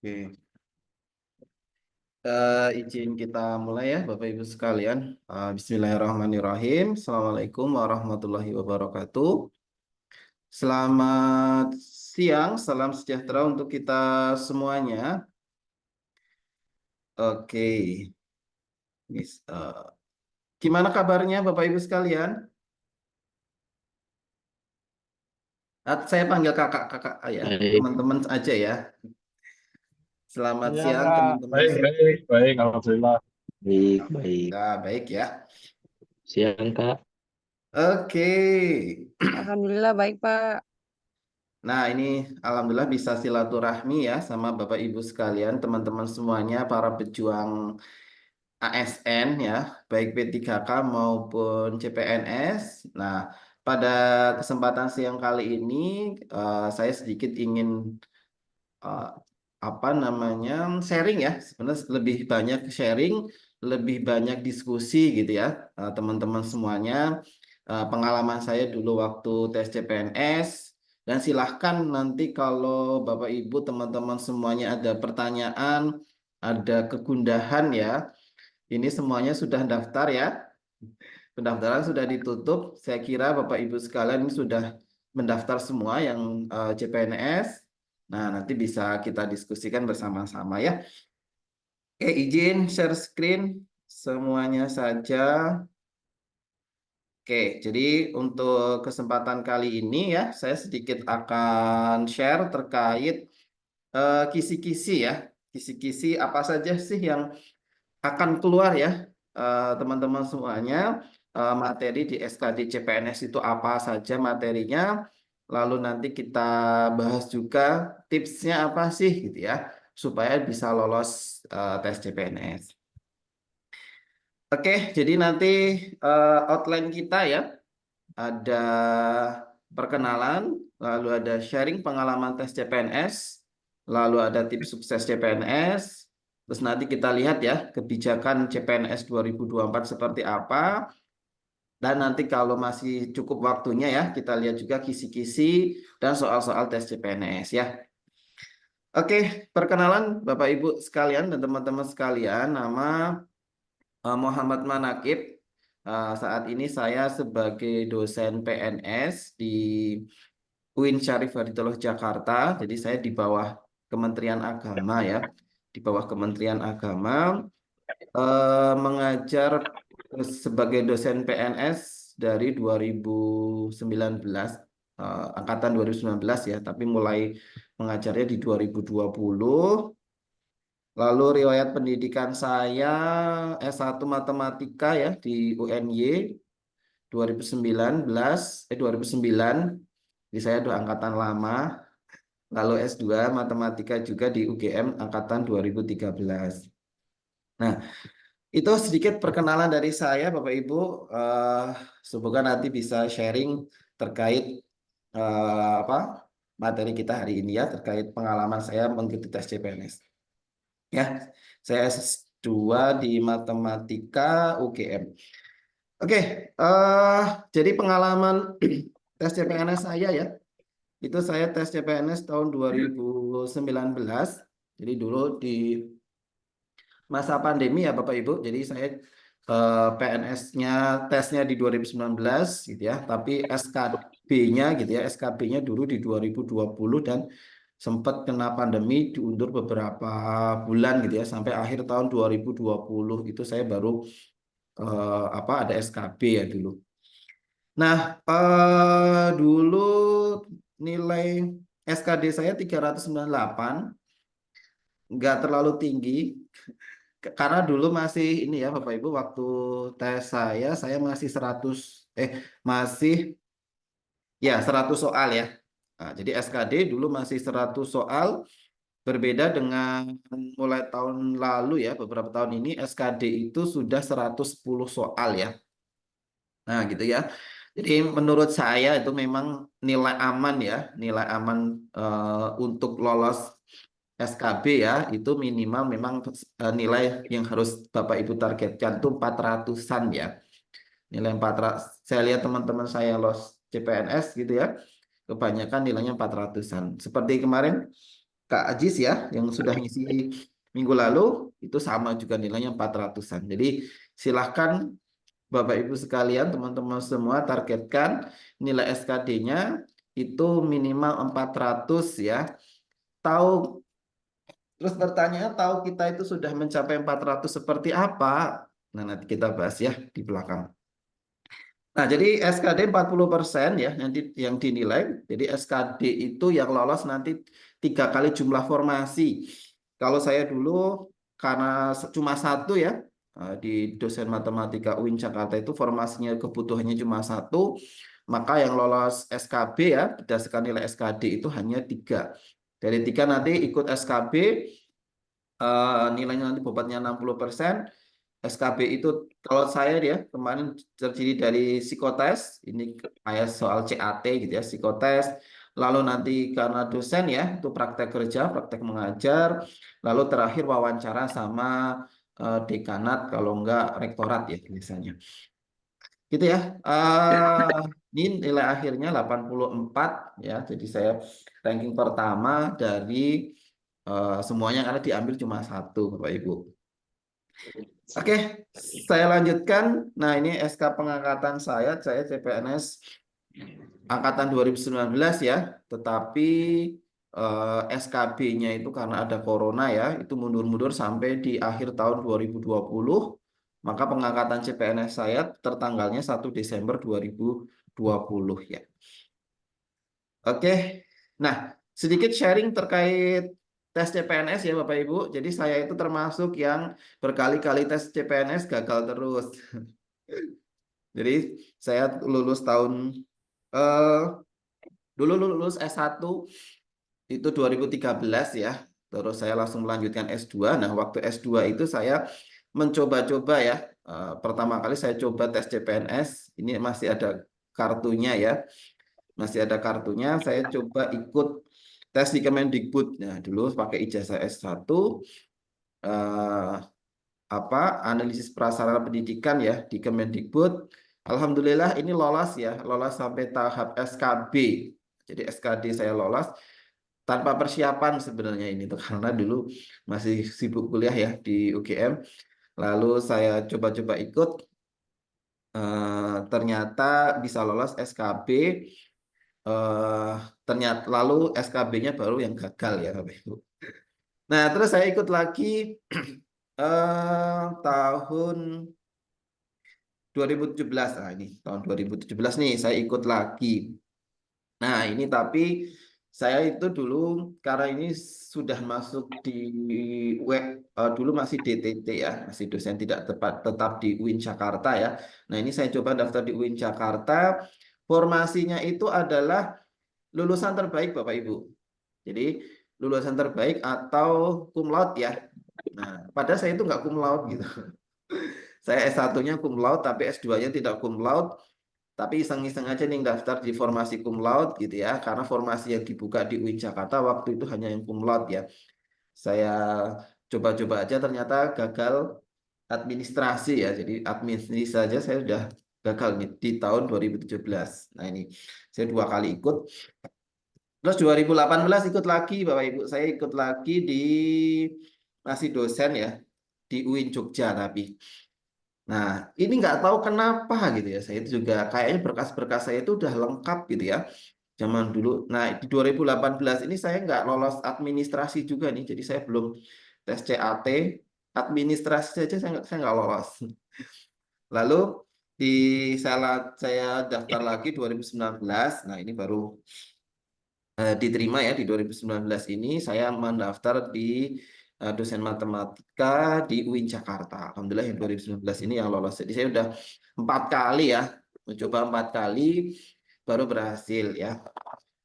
Oke, izin kita mulai ya, Bapak Ibu sekalian. Bismillahirrahmanirrahim. Assalamualaikum warahmatullahi wabarakatuh. Selamat siang, salam sejahtera untuk kita semuanya. Oke, gimana kabarnya Bapak Ibu sekalian? Saya panggil kakak-kakak ya, Baik, teman-teman aja ya. Selamat Iya siang Kak, teman-teman. baik, Alhamdulillah. baik, baik. Nah, baik ya. Siang, Kak. Oke. Alhamdulillah baik Pak. Nah, ini alhamdulillah bisa silaturahmi ya sama Bapak Ibu sekalian, teman-teman semuanya, para pejuang ASN ya, baik P3K maupun CPNS. Nah, pada kesempatan siang kali ini saya sedikit ingin eh, apa namanya sharing ya, sebenarnya lebih banyak sharing, lebih banyak diskusi gitu ya, teman-teman semuanya. Pengalaman saya dulu waktu tes CPNS, dan silahkan nanti kalau Bapak Ibu teman-teman semuanya ada pertanyaan, ada kegundahan ya, ini semuanya sudah daftar ya. Pendaftaran sudah ditutup. Saya kira Bapak Ibu sekalian ini sudah mendaftar semua yang CPNS. Nah, nanti bisa kita diskusikan bersama-sama ya. Oke, izin share screen semuanya saja. Oke, jadi untuk kesempatan kali ini ya, saya sedikit akan share terkait kisi-kisi ya. Kisi-kisi apa saja sih yang akan keluar ya, teman-teman semuanya. Materi di SKD CPNS itu apa saja materinya, lalu nanti kita bahas juga tipsnya apa sih gitu ya, supaya bisa lolos tes CPNS. Oke, jadi nanti outline kita ya, ada perkenalan, lalu ada sharing pengalaman tes CPNS, lalu ada tips sukses CPNS, terus nanti kita lihat ya kebijakan CPNS 2024 seperti apa, dan nanti kalau masih cukup waktunya ya kita lihat juga kisi-kisi dan soal-soal tes CPNS ya. Oke, perkenalan Bapak Ibu sekalian dan teman-teman sekalian, nama Muhammad Manakib. Saat ini saya sebagai dosen PNS di UIN Syarif Hidayatullah Jakarta. Jadi saya di bawah Kementerian Agama ya. Di bawah Kementerian Agama mengajar sebagai dosen PNS dari 2019, angkatan 2019 ya, tapi mulai mengajarnya di 2020. Lalu riwayat pendidikan saya S1 Matematika ya di UNY 2019, 2009. Jadi saya udah angkatan lama. Lalu S2 Matematika juga di UGM angkatan 2013. Nah, itu sedikit perkenalan dari saya Bapak Ibu. Eh, Semoga nanti bisa sharing terkait apa materi kita hari ini ya, terkait pengalaman saya mengikuti tes CPNS. Ya, saya S2 di Matematika UGM. Oke, jadi pengalaman tes CPNS saya ya, itu saya tes CPNS tahun 2019. Jadi dulu di masa pandemi ya Bapak Ibu. Jadi saya PNS-nya tesnya di 2019 gitu ya, tapi SKB-nya gitu ya, SKB-nya dulu di 2020 dan sempat kena pandemi diundur beberapa bulan gitu ya, sampai akhir tahun 2020 itu saya baru apa ada SKB ya dulu. Nah, dulu nilai SKD saya 398, nggak terlalu tinggi. Karena dulu masih ini ya Bapak Ibu, waktu tes saya masih 100, masih ya 100 soal ya. Nah, jadi SKD dulu masih 100 soal, berbeda dengan mulai tahun lalu ya, beberapa tahun ini SKD itu sudah 110 soal ya. Nah, gitu ya. Jadi menurut saya itu memang nilai aman ya, nilai aman untuk lolos SKB ya, itu minimal memang nilai yang harus Bapak Ibu targetkan tuh 400-an ya. Nilai 400, saya lihat teman-teman saya lolos CPNS gitu ya, kebanyakan nilainya 400-an. Seperti kemarin Kak Ajis ya, yang sudah ngisi minggu lalu, itu sama juga nilainya 400-an. Jadi silahkan Bapak Ibu sekalian, teman-teman semua targetkan nilai SKD-nya itu minimal 400 ya. Tahu Terus pertanyaan, tahu kita itu sudah mencapai 400 seperti apa? Nah, nanti kita bahas ya di belakang. Nah, jadi SKD 40% ya nanti yang dinilai. Jadi SKD itu yang lolos nanti 3 kali jumlah formasi. Kalau saya dulu karena cuma satu ya, di dosen matematika UIN Jakarta itu formasinya kebutuhannya cuma satu, maka yang lolos SKB ya berdasarkan nilai SKD itu hanya 3. Dari 3 nanti ikut SKB, nilainya nanti bobotnya 60%. SKB itu kalau saya ya kemarin terdiri dari psikotes, ini kayak soal CAT gitu ya, psikotes. Lalu nanti karena dosen ya, itu praktek kerja, praktek mengajar. Lalu terakhir wawancara sama dekanat, kalau enggak rektorat ya biasanya. Gitu ya. Ini nilai akhirnya 84 ya. Jadi saya ranking pertama dari semuanya karena diambil cuma satu Bapak Ibu. Oke, saya lanjutkan. Nah, ini SK pengangkatan saya CPNS angkatan 2019 ya. Tetapi SKB-nya itu karena ada corona ya, itu mundur-mundur sampai di akhir tahun 2020. Maka pengangkatan CPNS saya tertanggalnya 1 Desember 2020 ya. Oke. Nah, sedikit sharing terkait tes CPNS ya Bapak Ibu. Jadi saya itu termasuk yang berkali-kali tes CPNS gagal terus. Jadi saya lulus tahun dulu lulus S1 itu 2013 ya. Terus saya langsung melanjutkan S2. Nah, waktu S2 itu saya mencoba-coba ya. Pertama kali saya coba tes CPNS. Ini masih ada kartunya ya. Masih ada kartunya. Saya coba ikut tes di Kemendikbud. Nah, dulu pakai ijazah S1 analisis prasarana pendidikan ya di Kemendikbud. Alhamdulillah ini lolos ya, lolos sampai tahap SKB. Jadi SKD saya lolos tanpa persiapan sebenarnya ini tuh karena dulu masih sibuk kuliah ya di UGM. Lalu saya coba-coba ikut, ternyata bisa lolos SKB. Ternyata lalu SKB-nya baru yang gagal ya Bapak Ibu. Nah, terus saya ikut lagi tahun 2017. Nah, ini tahun 2017 nih saya ikut lagi. Nah, ini tapi saya itu dulu karena ini sudah masuk di dulu masih DTT ya, masih dosen tidak tetap di UIN Jakarta ya. Nah, ini saya coba daftar di UIN Jakarta. Formasinya itu adalah lulusan terbaik Bapak Ibu. Jadi lulusan terbaik atau cum laude ya. Nah, padahal saya itu nggak cum laude gitu. Saya S1-nya cum laude, tapi S2-nya tidak cum laude. Tapi iseng-iseng aja nih daftar di formasi cum laude gitu ya. Karena formasi yang dibuka di UIN Jakarta waktu itu hanya yang cum laude ya. Saya coba-coba aja ternyata gagal administrasi ya. Jadi administrasi saja saya sudah gagal nih di tahun 2017. Nah ini saya 2 kali ikut. Terus 2018 ikut lagi Bapak Ibu. Saya ikut lagi di masih dosen ya. Di UIN Jogja tapi. Nah, ini nggak tahu kenapa gitu ya. Saya itu juga kayaknya berkas-berkas saya itu udah lengkap gitu ya. Zaman dulu. Nah, di 2018 ini saya nggak lolos administrasi juga nih. Jadi saya belum tes CAT. Administrasi saja saya nggak lolos. Lalu di saya daftar lagi 2019. Nah, ini baru diterima ya di 2019 ini. Saya mendaftar di dosen matematika di UIN Jakarta. Alhamdulillah yang 2019 ini yang lolos. Jadi saya udah 4 kali ya, mencoba 4 kali baru berhasil ya.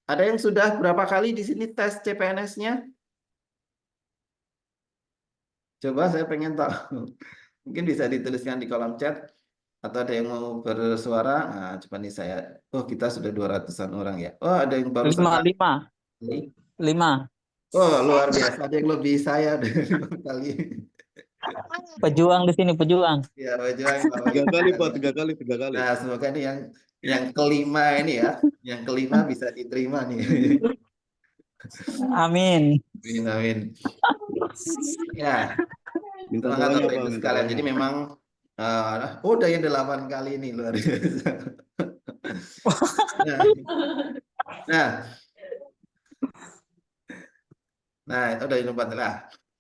Ada yang sudah berapa kali di sini tes CPNS-nya? Coba saya pengen tahu. Mungkin bisa dituliskan di kolom chat atau ada yang mau bersuara. Nah, coba nih saya. Oh, kita sudah 200-an orang ya. Oh, ada yang baru sekali. Lima. Oh, luar biasa. Ada yang lebih saya dari 5 kali. Pejuang di sini, pejuang. Ya, Bajuan, Bapak 3 Ibu. kali Pak, 3 kali, 3 kali. Nah, semoga ini yang kelima ini ya. Yang kelima bisa diterima nih. Amin. Amin, amin. Ya, Minta semangat doanya, Bapak Pak, Ibu minta sekalian. Jadi doanya. memang udah yang 8 kali ini luar biasa. Nah, nah, nah itu udah yang 4 lah.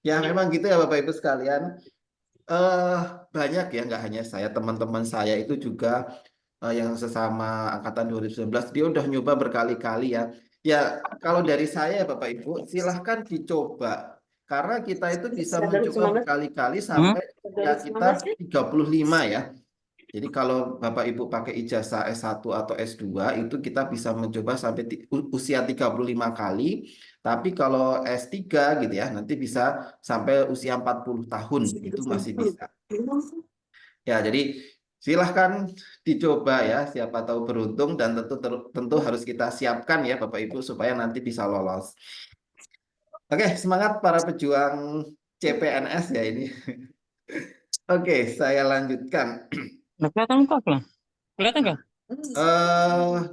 Ya memang gitu ya Bapak Ibu sekalian. eh Banyak ya, nggak hanya saya, teman-teman saya itu juga yang sesama angkatan 2019 dia udah nyoba berkali-kali ya. Ya kalau dari saya Bapak Ibu silahkan dicoba karena kita itu bisa mencoba berkali-kali Hmm? sampai ya kita 35 ya. Jadi kalau Bapak Ibu pakai ijazah S1 atau S2 itu kita bisa mencoba sampai usia 35 kali. Tapi kalau S3 gitu ya nanti bisa sampai usia 40 tahun itu masih bisa. Ya, jadi silahkan dicoba ya, siapa tahu beruntung dan tentu harus kita siapkan ya Bapak Ibu supaya nanti bisa lolos. Oke, semangat para pejuang CPNS ya ini. Oke, saya lanjutkan. Udah kelihatan muka belum? Kelihatan nggak?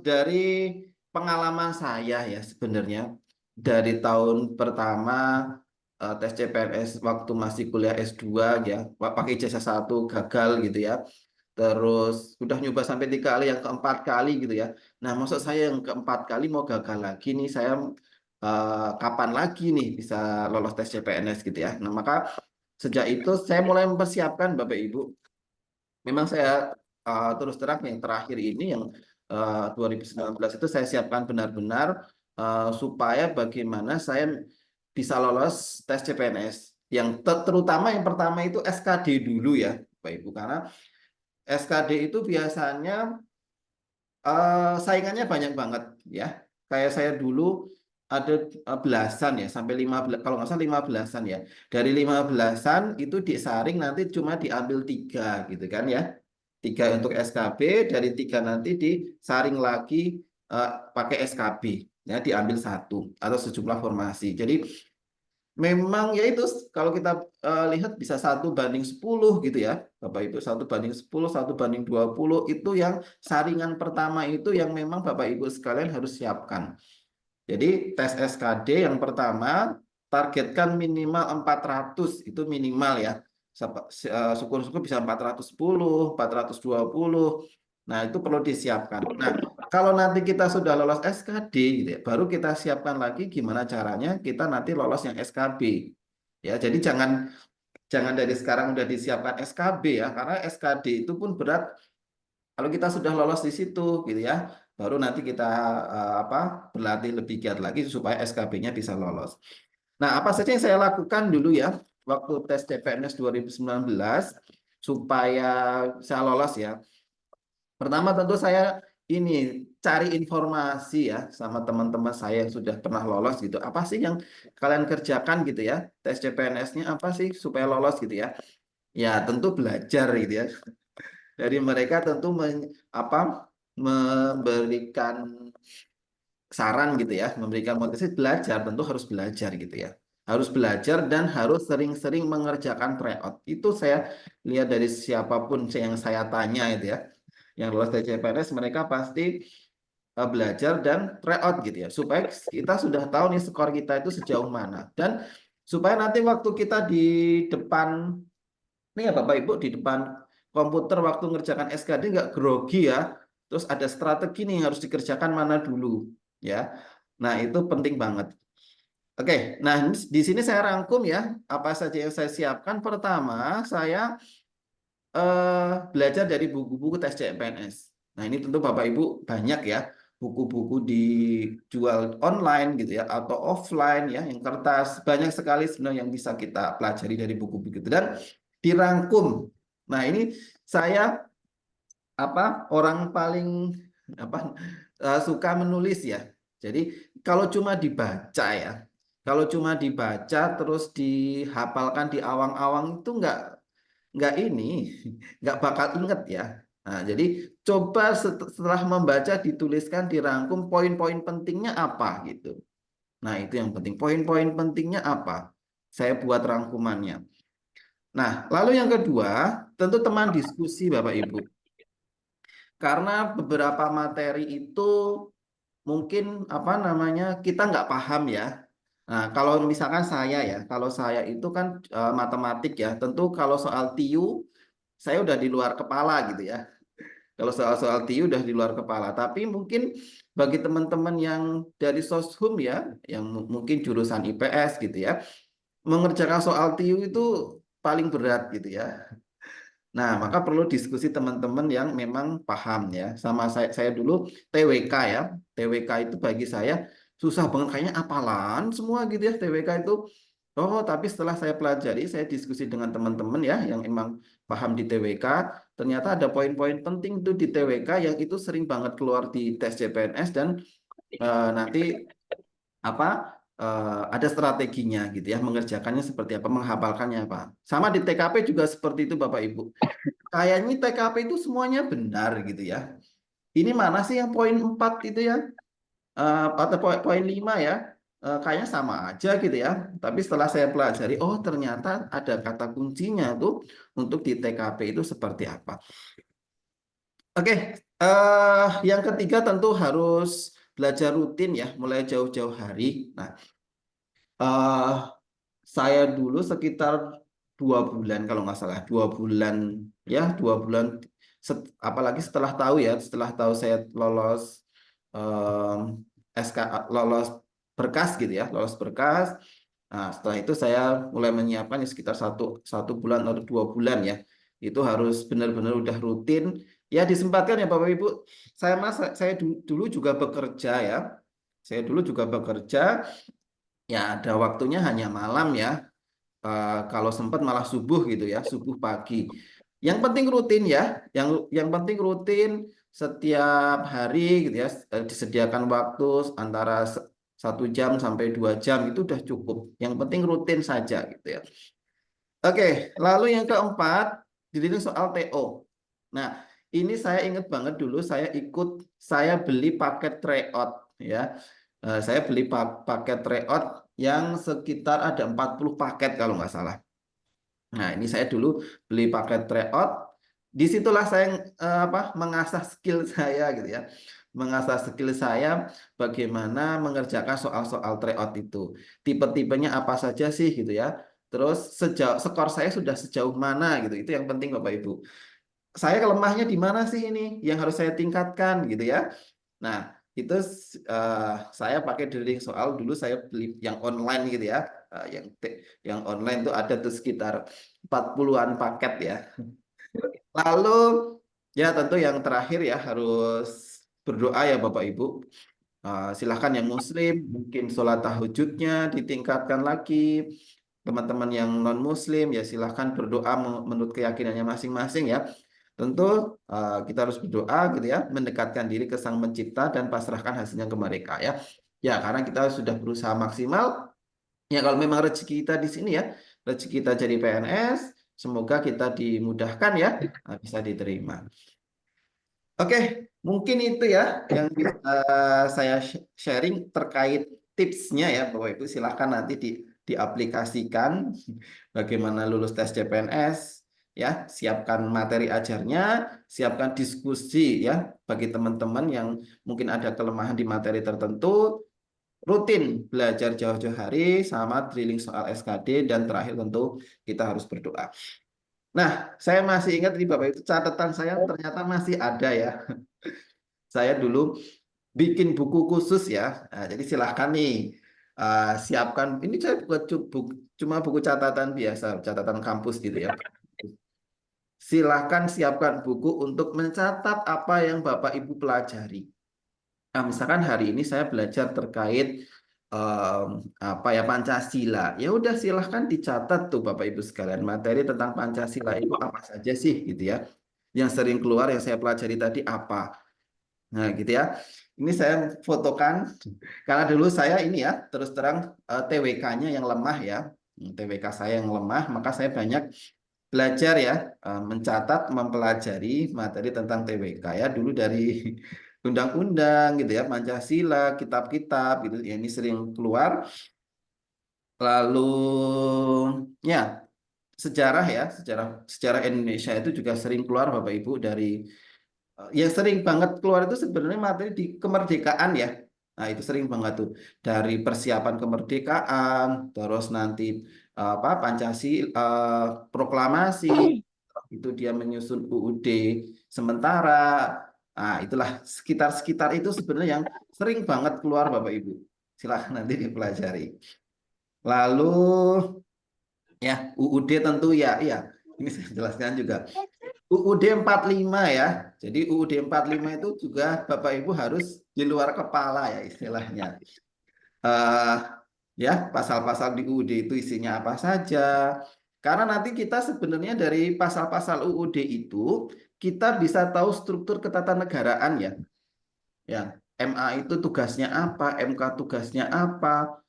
Dari pengalaman saya ya sebenarnya dari tahun pertama tes CPNS waktu masih kuliah S2 ya, pakai ijazah 1 gagal gitu ya. Terus udah nyoba sampai 3 kali, yang keempat kali gitu ya. Nah, maksud saya yang keempat kali mau gagal lagi nih, saya kapan lagi nih bisa lolos tes CPNS gitu ya. Nah, maka sejak itu saya mulai mempersiapkan Bapak Ibu. Memang saya terus terang yang terakhir ini yang 2019 itu saya siapkan benar-benar supaya bagaimana saya bisa lolos tes CPNS. Yang terutama yang pertama itu SKD dulu ya, Bapak Ibu, karena SKD itu biasanya saingannya banyak banget ya. Kayak saya dulu ada belasan ya, sampai 15, kalau nggak salah 15-an ya. Dari 15-an itu disaring nanti cuma diambil 3 gitu kan ya. 3 untuk SKB, dari 3 nanti disaring lagi pakai SKB ya, diambil 1 atau sejumlah formasi. Jadi memang ya itu kalau kita lihat bisa 1:10 gitu ya Bapak Ibu, 1:10, 1:20 itu yang saringan pertama itu yang memang Bapak Ibu sekalian harus siapkan. Jadi tes SKD yang pertama targetkan minimal 400 itu minimal ya. Syukur-syukur bisa 410, 420. Nah, itu perlu disiapkan. Nah, kalau nanti kita sudah lolos SKD gitu ya, baru kita siapkan lagi gimana caranya kita nanti lolos yang SKB. Ya, jadi jangan jangan dari sekarang udah disiapkan SKB ya, karena SKD itu pun berat kalau kita sudah lolos di situ gitu ya, baru nanti kita berlatih lebih giat lagi supaya SKB-nya bisa lolos. Nah, apa saja yang saya lakukan dulu ya waktu tes CPNS 2019 supaya saya lolos ya. Pertama tentu saya ini cari informasi ya sama teman-teman saya yang sudah pernah lolos gitu. Apa sih yang kalian kerjakan gitu ya? Tes CPNS-nya apa sih supaya lolos gitu ya? Ya, tentu belajar gitu ya. Dari mereka tentu memberikan saran gitu ya, memberikan motivasi belajar, tentu harus belajar gitu ya. Harus belajar dan harus sering-sering mengerjakan tryout. Itu saya lihat dari siapapun yang saya tanya itu ya. Yang lolos dari CPNS mereka pasti belajar dan tryout gitu ya. Supaya kita sudah tahu nih skor kita itu sejauh mana. Dan supaya nanti waktu kita di depan nih ya Bapak Ibu di depan komputer waktu ngerjakan SKD nggak grogi ya. Terus ada strategi nih yang harus dikerjakan mana dulu ya. Nah, itu penting banget. Oke, nah di sini saya rangkum ya apa saja yang saya siapkan. Pertama, saya belajar dari buku-buku tes CPNS. Nah, ini tentu Bapak Ibu banyak ya buku-buku dijual online gitu ya atau offline ya yang kertas, banyak sekali sebenarnya yang bisa kita pelajari dari buku-buku itu dan dirangkum. Nah, ini saya orang paling apa suka menulis ya. Jadi kalau cuma dibaca ya, kalau cuma dibaca terus dihafalkan di awang-awang itu nggak ini, nggak bakal inget ya. Nah, jadi coba setelah membaca dituliskan, dirangkum poin-poin pentingnya apa gitu. Nah, itu yang penting. Poin-poin pentingnya apa? Saya buat rangkumannya. Nah, lalu yang kedua, tentu teman diskusi Bapak Ibu. Karena beberapa materi itu mungkin apa namanya kita nggak paham ya. Nah, kalau misalkan saya ya, kalau saya itu kan matematik ya, tentu kalau soal TIU saya udah di luar kepala gitu ya. Kalau soal-soal TIU udah di luar kepala. Tapi mungkin bagi teman-teman yang dari Soshum ya, yang mungkin jurusan IPS gitu ya, mengerjakan soal TIU itu paling berat gitu ya. Nah, maka perlu diskusi teman-teman yang memang paham ya. Sama saya dulu TWK ya. TWK itu bagi saya susah banget, kayaknya hafalan semua gitu ya TWK itu. Oh, tapi setelah saya pelajari, saya diskusi dengan teman-teman ya yang emang paham di TWK, ternyata ada poin-poin penting tuh di TWK yang itu sering banget keluar di tes CPNS dan nanti apa ada strateginya gitu ya, mengerjakannya seperti apa, menghafalkannya apa. Sama di TKP juga seperti itu Bapak Ibu. Kayaknya TKP itu semuanya benar gitu ya. Ini mana sih yang poin 4 itu ya? Atau poin 5 ya? Kayaknya sama aja gitu ya. Tapi setelah saya pelajari, oh ternyata ada kata kuncinya tuh untuk di TKP itu seperti apa. Oke, yang ketiga tentu harus belajar rutin ya, mulai jauh-jauh hari. Nah, eh, saya dulu sekitar 2 bulan kalau nggak salah, 2 bulan ya, 2 bulan. Apalagi setelah tahu ya, setelah tahu saya lolos em, SK, lolos berkas gitu ya, lolos berkas. Nah, setelah itu saya mulai menyiapkan ya sekitar satu bulan atau 2 bulan ya. Itu harus benar-benar udah rutin. Ya disempatkan ya Bapak Ibu. Saya dulu juga bekerja ya. Saya dulu juga bekerja. Ya ada waktunya hanya malam ya. Kalau sempat malah subuh gitu ya, subuh pagi. Yang penting rutin ya, yang penting rutin setiap hari gitu ya, disediakan waktu antara 1 jam sampai 2 jam itu udah cukup. Yang penting rutin saja gitu ya. Oke, lalu yang keempat, jadi soal TO. Nah, ini saya ingat banget dulu saya beli paket tryout ya. Saya beli paket tryout yang sekitar ada 40 paket kalau nggak salah. Nah, ini saya dulu beli paket tryout. Disitulah saya mengasah skill saya gitu ya. Mengasah skill saya bagaimana mengerjakan soal-soal tryout itu. Tipe-tipenya apa saja sih gitu ya. Terus skor saya sudah sejauh mana gitu. Itu yang penting Bapak Ibu. Saya lemahnya di mana sih ini yang harus saya tingkatkan gitu ya. Nah, itu saya pakai drilling soal dulu saya beli yang online gitu ya. Yang online tuh ada tuh sekitar 40-an paket ya. Lalu ya tentu yang terakhir ya harus berdoa ya Bapak Ibu. Silahkan yang muslim mungkin sholat tahajudnya ditingkatkan lagi. Teman-teman yang non muslim ya silahkan berdoa menurut keyakinannya masing-masing ya. Tentu kita harus berdoa gitu ya, mendekatkan diri ke Sang Pencipta dan pasrahkan hasilnya ke mereka ya. Ya, karena kita sudah berusaha maksimal. Ya, kalau memang rezeki kita di sini ya, rezeki kita jadi PNS, semoga kita dimudahkan ya, bisa diterima. Oke, mungkin itu ya yang bisa saya sharing terkait tipsnya ya, Bapak Ibu. Silahkan nanti diaplikasikan bagaimana lulus tes CPNS. Ya, siapkan materi ajarnya, siapkan diskusi ya bagi teman-teman yang mungkin ada kelemahan di materi tertentu, rutin belajar jauh-jauh hari sama drilling soal SKD dan terakhir tentu kita harus berdoa. Nah, saya masih ingat di Bapak itu catatan saya ternyata masih ada ya. Saya dulu bikin buku khusus ya. Nah, jadi silahkan nih siapkan. Ini saya buat cuma buku catatan biasa, catatan kampus gitu ya. Silahkan siapkan buku untuk mencatat apa yang Bapak Ibu pelajari. Nah, misalkan hari ini saya belajar terkait apa ya Pancasila. Ya udah silahkan dicatat tuh Bapak Ibu sekalian materi tentang Pancasila itu apa saja sih gitu ya. Yang sering keluar yang saya pelajari tadi apa. Nah, gitu ya. Ini saya fotokan karena dulu saya ini ya terus terang TWK-nya yang lemah ya. TWK saya yang lemah, maka saya banyak belajar ya, mencatat, mempelajari materi tentang TWK ya dulu dari undang-undang gitu ya, Pancasila, kitab-kitab gitu ya ini sering keluar. Lalu ya sejarah ya, sejarah Indonesia itu juga sering keluar Bapak Ibu dari yang sering banget keluar itu sebenarnya materi di kemerdekaan ya. Nah, itu sering banget tuh dari persiapan kemerdekaan, terus nanti apa Pancasila, proklamasi, itu dia menyusun UUD sementara. Nah, itulah sekitar-sekitar itu sebenarnya yang sering banget keluar Bapak Ibu. Silahkan nanti dipelajari. Lalu ya UUD tentu ya, iya. Ini saya jelaskan juga. UUD 45 ya. Jadi UUD 45 itu juga Bapak Ibu harus di luar kepala ya istilahnya. eh ya, pasal-pasal di UUD itu isinya apa saja. Karena nanti kita sebenarnya dari pasal-pasal UUD itu kita bisa tahu struktur ketatanegaraan ya. Ya, MA itu tugasnya apa, MK tugasnya apa,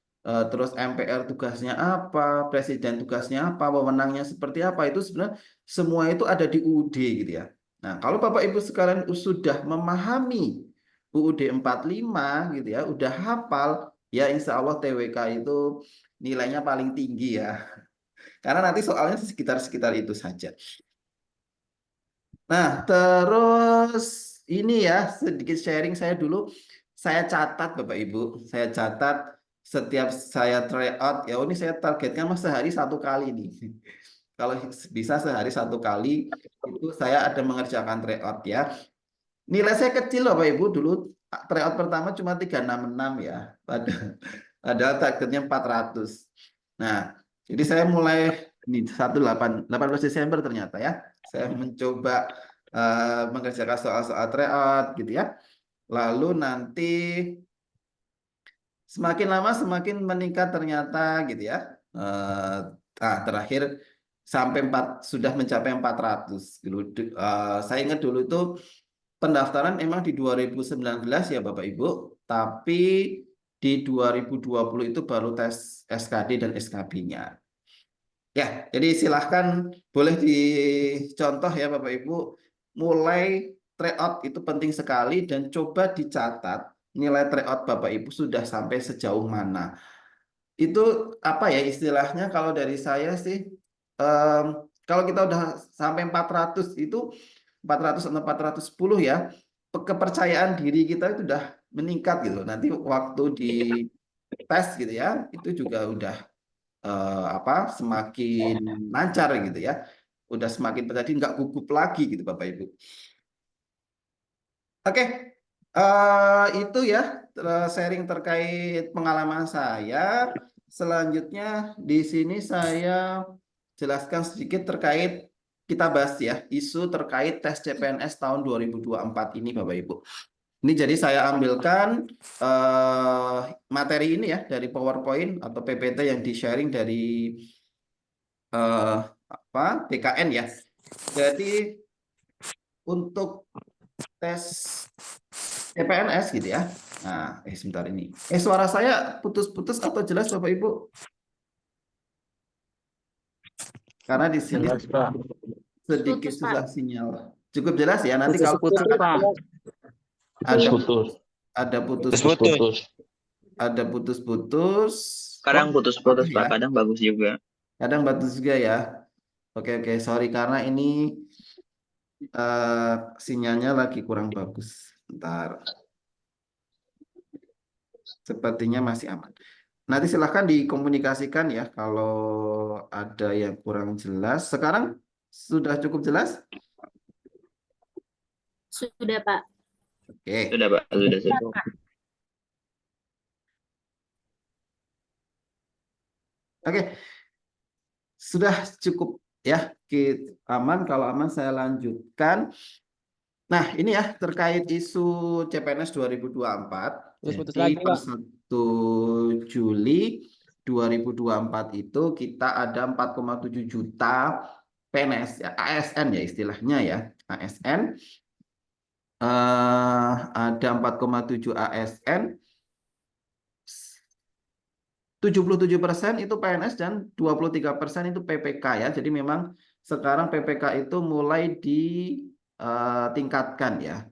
terus MPR tugasnya apa, Presiden tugasnya apa, wewenangnya seperti apa, itu sebenarnya semua itu ada di UUD gitu ya. Nah, kalau Bapak Ibu sekalian sudah memahami UUD 45 gitu ya, udah hafal, ya insya Allah TWK itu nilainya paling tinggi ya. Karena nanti soalnya sekitar-sekitar itu saja. Nah, terus ini ya sedikit sharing saya dulu. Saya catat Bapak Ibu, saya catat setiap saya try out. Ya ini saya targetkan mas sehari 1 kali nih. Kalau bisa sehari 1 kali itu saya ada mengerjakan try out ya. Nilai saya kecil Bapak Ibu dulu try out pertama cuma 366 ya. Padahal targetnya 400. Nah, jadi saya mulai ini 18 Desember ternyata ya. Saya mencoba mengerjakan soal-soal tryout gitu ya. Lalu nanti semakin lama semakin meningkat ternyata gitu ya. Terakhir sampai sudah mencapai 400 dulu. Saya ingat dulu itu pendaftaran emang di 2019 ya Bapak Ibu, tapi di 2020 itu baru tes SKD dan SKB-nya. Ya, jadi silahkan boleh dicontoh ya Bapak Ibu, mulai tryout itu penting sekali dan coba dicatat nilai tryout Bapak Ibu sudah sampai sejauh mana. Itu apa ya istilahnya kalau dari saya sih, em, kalau kita udah sampai 400 itu 400 atau 410 ya, kepercayaan diri kita itu udah meningkat gitu. Nanti waktu di tes gitu ya, itu juga udah apa semakin lancar gitu ya, udah semakin jadi nggak gugup lagi gitu Bapak Ibu. Oke, itu ya sharing terkait pengalaman saya. Selanjutnya di sini saya jelaskan sedikit terkait kita bahas ya isu terkait tes CPNS tahun 2024 ini Bapak Ibu. Ini jadi saya ambilkan materi ini ya dari PowerPoint atau PPT yang di-sharing dari apa BKN ya. Jadi untuk tes CPNS gitu ya. Nah, sebentar ini. Suara saya putus-putus atau jelas Bapak Ibu? Karena di sini Jelas, Pak. sedikit susah sinyal. Cukup jelas ya. Nanti kalau Putus-putus, Pak. ada Putus. ada Putus-putus. Putus. ada putus-putus. Kadang Oh, putus-putus, oke Pak. ya. Kadang bagus juga. Kadang bagus juga ya. Oke oke, sorry karena ini sinyalnya lagi kurang bagus. Bentar. Sepertinya masih aman. Nanti silahkan dikomunikasikan ya kalau ada yang kurang jelas. Sekarang sudah cukup jelas? Sudah, Pak. Oke. Sudah, Pak. Sudah. Oke. Sudah cukup ya. Aman. Kalau aman saya lanjutkan. Nah, ini ya terkait isu CPNS 2024. Putus-putus Jadi lagi, per Pak. 1 Juli 2024 itu kita ada 4,7 juta PNS ya, ASN ya istilahnya ya. ASN ada 4,7 ASN, 77% itu PNS dan 23% itu PPK ya. Jadi memang sekarang PPK itu mulai ditingkatkan ya.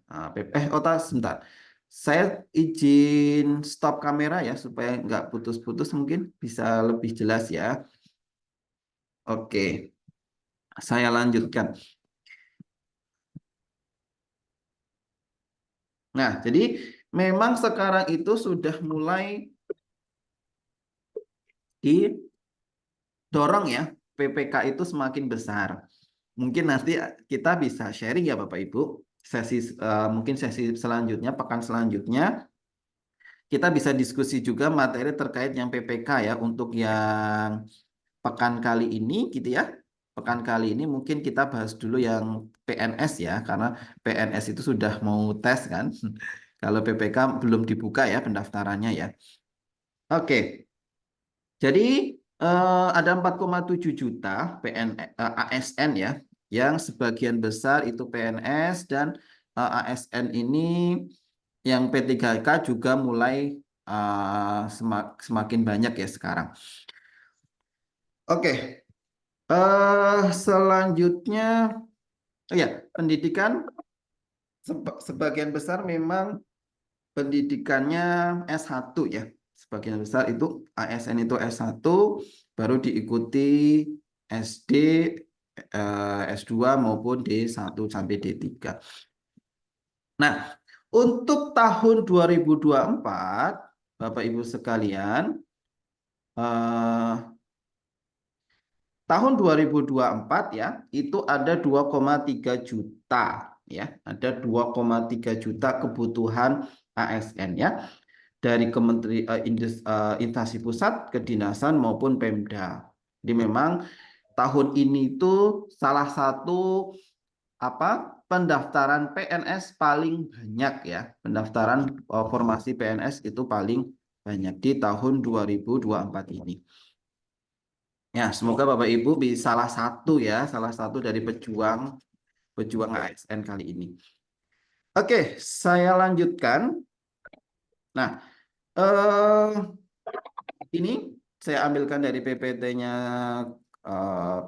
Sebentar. Saya izin stop kamera ya supaya nggak putus-putus, mungkin bisa lebih jelas ya. Oke, saya lanjutkan. Nah, jadi memang sekarang itu sudah mulai didorong ya, PPK itu semakin besar. Mungkin nanti kita bisa sharing ya Bapak Ibu, mungkin sesi selanjutnya, pekan selanjutnya, kita bisa diskusi juga materi terkait yang PPK ya, untuk yang pekan kali ini gitu ya. Pekan kali ini mungkin kita bahas dulu yang PNS ya, karena PNS itu sudah mau tes kan. Kalau PPK belum dibuka ya pendaftarannya ya. Oke, jadi ada 4,7 juta ASN ya, yang sebagian besar itu PNS, dan ASN ini yang P3K juga mulai semakin banyak ya sekarang. Oke, selanjutnya, oh ya, pendidikan sebagian besar memang pendidikannya S1 ya. Sebagian besar itu ASN itu S1, baru diikuti SD, S2 maupun D1 sampai D3. Nah, untuk tahun 2024, Bapak Ibu sekalian, tahun 2024 ya, itu ada 2,3 juta ya, ada 2,3 juta kebutuhan ASN ya, dari instansi pusat, kedinasan maupun Pemda. Jadi memang tahun ini itu salah satu pendaftaran PNS paling banyak ya. Pendaftaran formasi PNS itu paling banyak di tahun 2024 ini. Ya, semoga Bapak Ibu bisa salah satu dari pejuang ASN kali ini. Oke, saya lanjutkan. Nah, ini saya ambilkan dari PPT-nya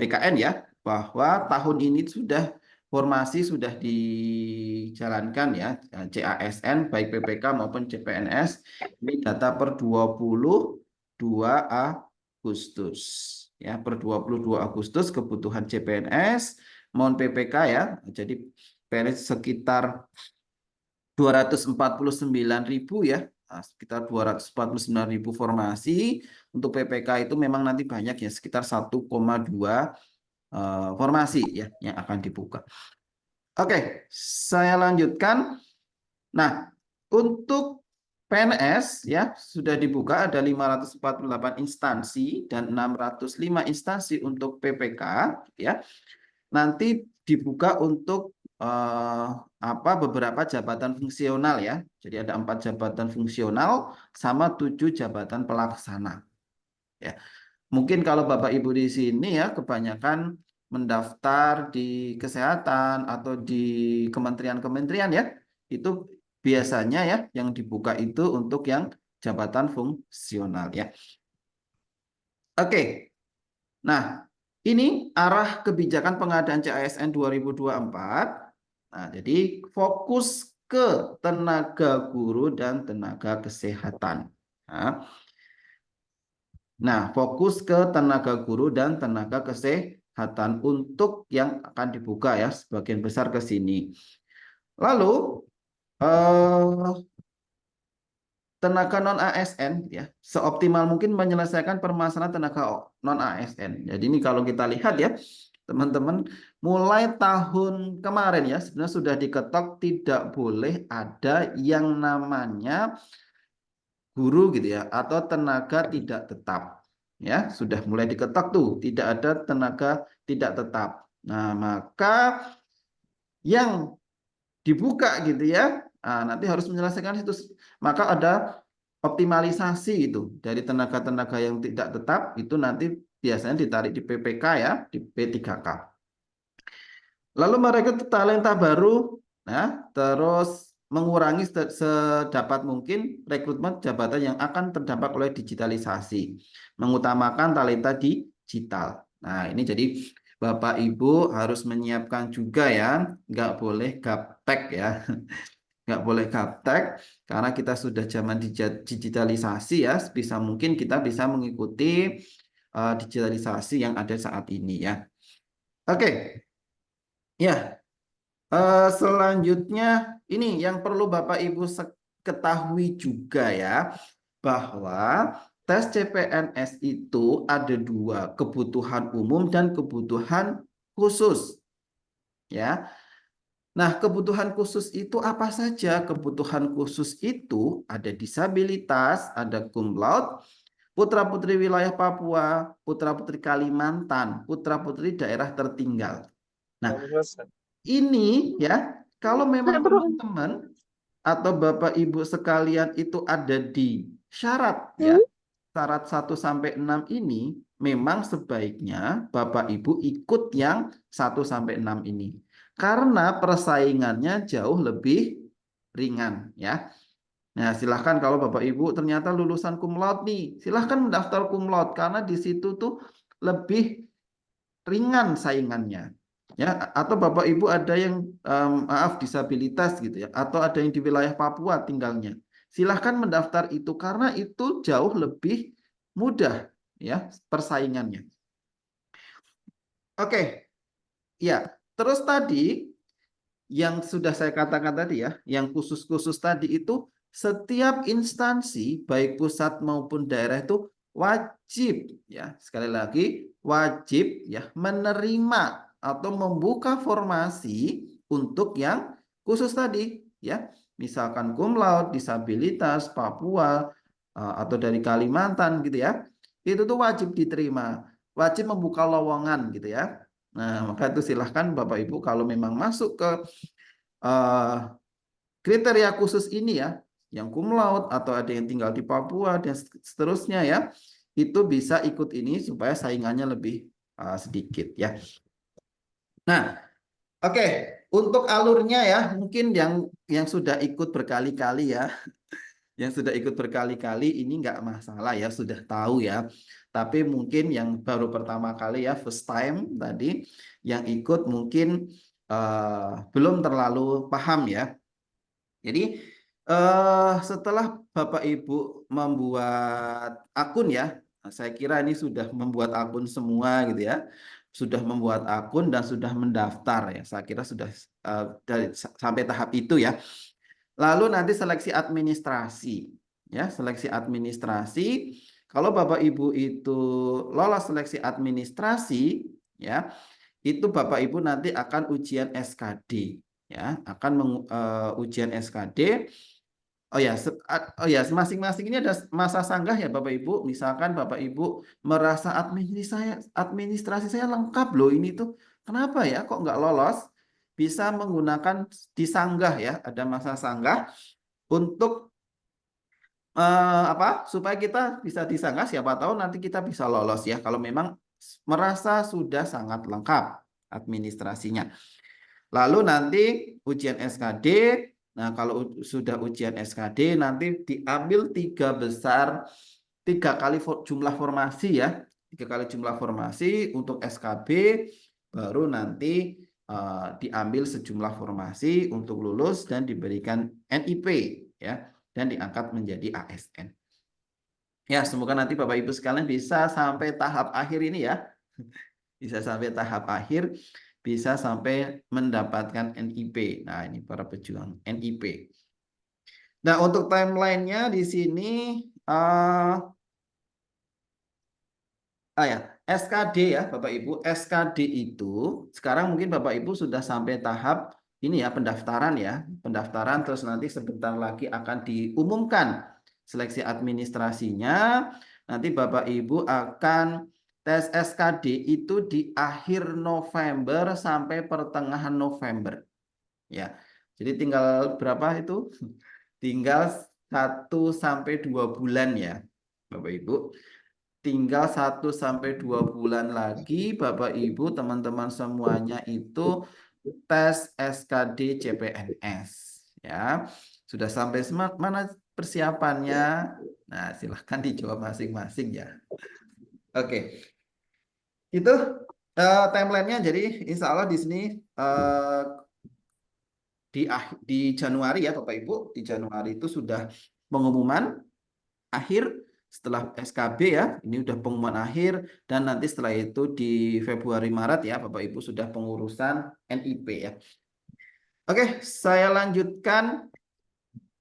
PKN ya, bahwa tahun ini formasi sudah dijalankan ya, CASN baik PPK maupun CPNS. Ini data per 22 Agustus ya, per 22 Agustus kebutuhan CPNS maupun PPK ya. Jadi PNS sekitar 249.000 ya. Nah, sekitar 249.000 formasi. Untuk PPK itu memang nanti banyak ya, sekitar 1,2 formasi ya yang akan dibuka. Oke, saya lanjutkan. Nah, untuk PNS ya sudah dibuka ada 548 instansi dan 605 instansi untuk PPK ya. Nanti dibuka untuk beberapa jabatan fungsional ya. Jadi ada 4 jabatan fungsional sama 7 jabatan pelaksana. Ya. Mungkin kalau Bapak Ibu di sini ya kebanyakan mendaftar di kesehatan atau di kementerian-kementerian ya. Itu biasanya ya yang dibuka itu untuk yang jabatan fungsional ya. Oke. Nah, ini arah kebijakan pengadaan CASN 2024. Nah, jadi fokus ke tenaga guru dan tenaga kesehatan. Nah, fokus ke tenaga guru dan tenaga kesehatan untuk yang akan dibuka ya, sebagian besar ke sini. Lalu tenaga non ASN ya seoptimal mungkin menyelesaikan permasalahan tenaga non ASN. Jadi ini kalau kita lihat ya teman-teman, mulai tahun kemarin ya sebenarnya sudah diketok tidak boleh ada yang namanya guru gitu ya atau tenaga tidak tetap. Ya, sudah mulai diketok tuh, tidak ada tenaga tidak tetap. Nah, maka yang dibuka gitu ya. Nah, nanti harus menyelesaikan itu. Maka ada optimalisasi itu dari tenaga-tenaga yang tidak tetap itu nanti biasanya ditarik di PPK ya, di P3K. Lalu mereka talenta baru, nah, terus mengurangi sedapat mungkin rekrutmen jabatan yang akan terdampak oleh digitalisasi, mengutamakan talenta digital. Nah, ini jadi Bapak Ibu harus menyiapkan juga ya, nggak boleh gaptek ya, nggak boleh gaptek karena kita sudah zaman digitalisasi ya, bisa mungkin kita bisa mengikuti digitalisasi yang ada saat ini ya. Oke. Ya, selanjutnya ini yang perlu Bapak Ibu ketahui juga ya bahwa tes CPNS itu ada dua, kebutuhan umum dan kebutuhan khusus. Ya. Nah, kebutuhan khusus itu apa saja? Kebutuhan khusus itu ada disabilitas, ada cum laude, putra-putri wilayah Papua, putra-putri Kalimantan, putra-putri daerah tertinggal. Nah, ini ya, kalau memang teman-teman atau Bapak Ibu sekalian itu ada di syarat ya, syarat 1 sampai 6 ini memang sebaiknya Bapak Ibu ikut yang 1 sampai 6 ini. Karena persaingannya jauh lebih ringan ya. Nah, silahkan kalau Bapak Ibu ternyata lulusan cum laude nih, silahkan mendaftar cum laude karena di situ tuh lebih ringan saingannya. Ya, atau Bapak Ibu ada yang maaf disabilitas gitu ya, atau ada yang di wilayah Papua tinggalnya. Silahkan mendaftar itu karena itu jauh lebih mudah ya persaingannya. Oke. Ya, terus tadi yang sudah saya katakan tadi ya, yang khusus-khusus tadi itu setiap instansi baik pusat maupun daerah itu wajib ya, sekali lagi wajib ya menerima atau membuka formasi untuk yang khusus tadi ya. Misalkan cum laude, disabilitas, Papua atau dari Kalimantan gitu ya. Itu tuh wajib diterima, wajib membuka lowongan gitu ya. Nah, maka itu silahkan Bapak Ibu kalau memang masuk ke kriteria khusus ini ya, yang cum laude atau ada yang tinggal di Papua dan seterusnya ya, itu bisa ikut ini supaya saingannya lebih sedikit ya. Nah, oke, untuk alurnya ya, mungkin yang sudah ikut berkali-kali ya, yang sudah ikut berkali-kali ini nggak masalah ya, sudah tahu ya. Tapi mungkin yang baru pertama kali ya, first time tadi, yang ikut mungkin belum terlalu paham ya. Jadi setelah Bapak Ibu membuat akun ya, saya kira ini sudah membuat akun semua gitu ya, sudah membuat akun dan sudah mendaftar ya. Saya kira sudah sampai tahap itu ya. Lalu nanti seleksi administrasi ya, seleksi administrasi. Kalau Bapak Ibu itu lolos seleksi administrasi ya, itu Bapak Ibu nanti akan ujian SKD ya, akan ujian SKD. Oh ya, masing-masing ini ada masa sanggah ya Bapak Ibu. Misalkan Bapak Ibu merasa administrasi saya lengkap loh ini tuh. Kenapa ya kok nggak lolos? Bisa menggunakan disanggah ya, ada masa sanggah untuk supaya kita bisa disanggah, siapa tahu nanti kita bisa lolos ya kalau memang merasa sudah sangat lengkap administrasinya. Lalu nanti ujian SKD. Nah, kalau sudah ujian SKD nanti diambil 3 kali jumlah formasi ya. 3 kali jumlah formasi untuk SKB, baru nanti diambil sejumlah formasi untuk lulus dan diberikan NIP ya, dan diangkat menjadi ASN. Ya, semoga nanti Bapak Ibu sekalian bisa sampai tahap akhir ini ya. Bisa sampai tahap akhir, bisa sampai mendapatkan NIP. Nah, ini para pejuang NIP. Nah, untuk timelinenya di sini ya, SKD ya Bapak Ibu. SKD itu sekarang mungkin Bapak Ibu sudah sampai tahap ini ya, pendaftaran ya. Pendaftaran, terus nanti sebentar lagi akan diumumkan seleksi administrasinya. Nanti Bapak Ibu akan tes SKD itu di akhir November sampai pertengahan November. Ya. Jadi tinggal berapa itu? Tinggal 1 sampai 2 bulan ya Bapak Ibu. Tinggal 1 sampai 2 bulan lagi Bapak Ibu teman-teman semuanya itu tes SKD CPNS ya. Sudah sampai mana persiapannya? Nah, silahkan dijawab masing-masing ya. Oke. Itu timelinenya. Jadi insya Allah di sini di Januari ya Bapak Ibu, di Januari itu sudah pengumuman akhir setelah SKB ya, ini udah pengumuman akhir, dan nanti setelah itu di Februari Maret ya Bapak Ibu sudah pengurusan NIP ya. Oke, saya lanjutkan.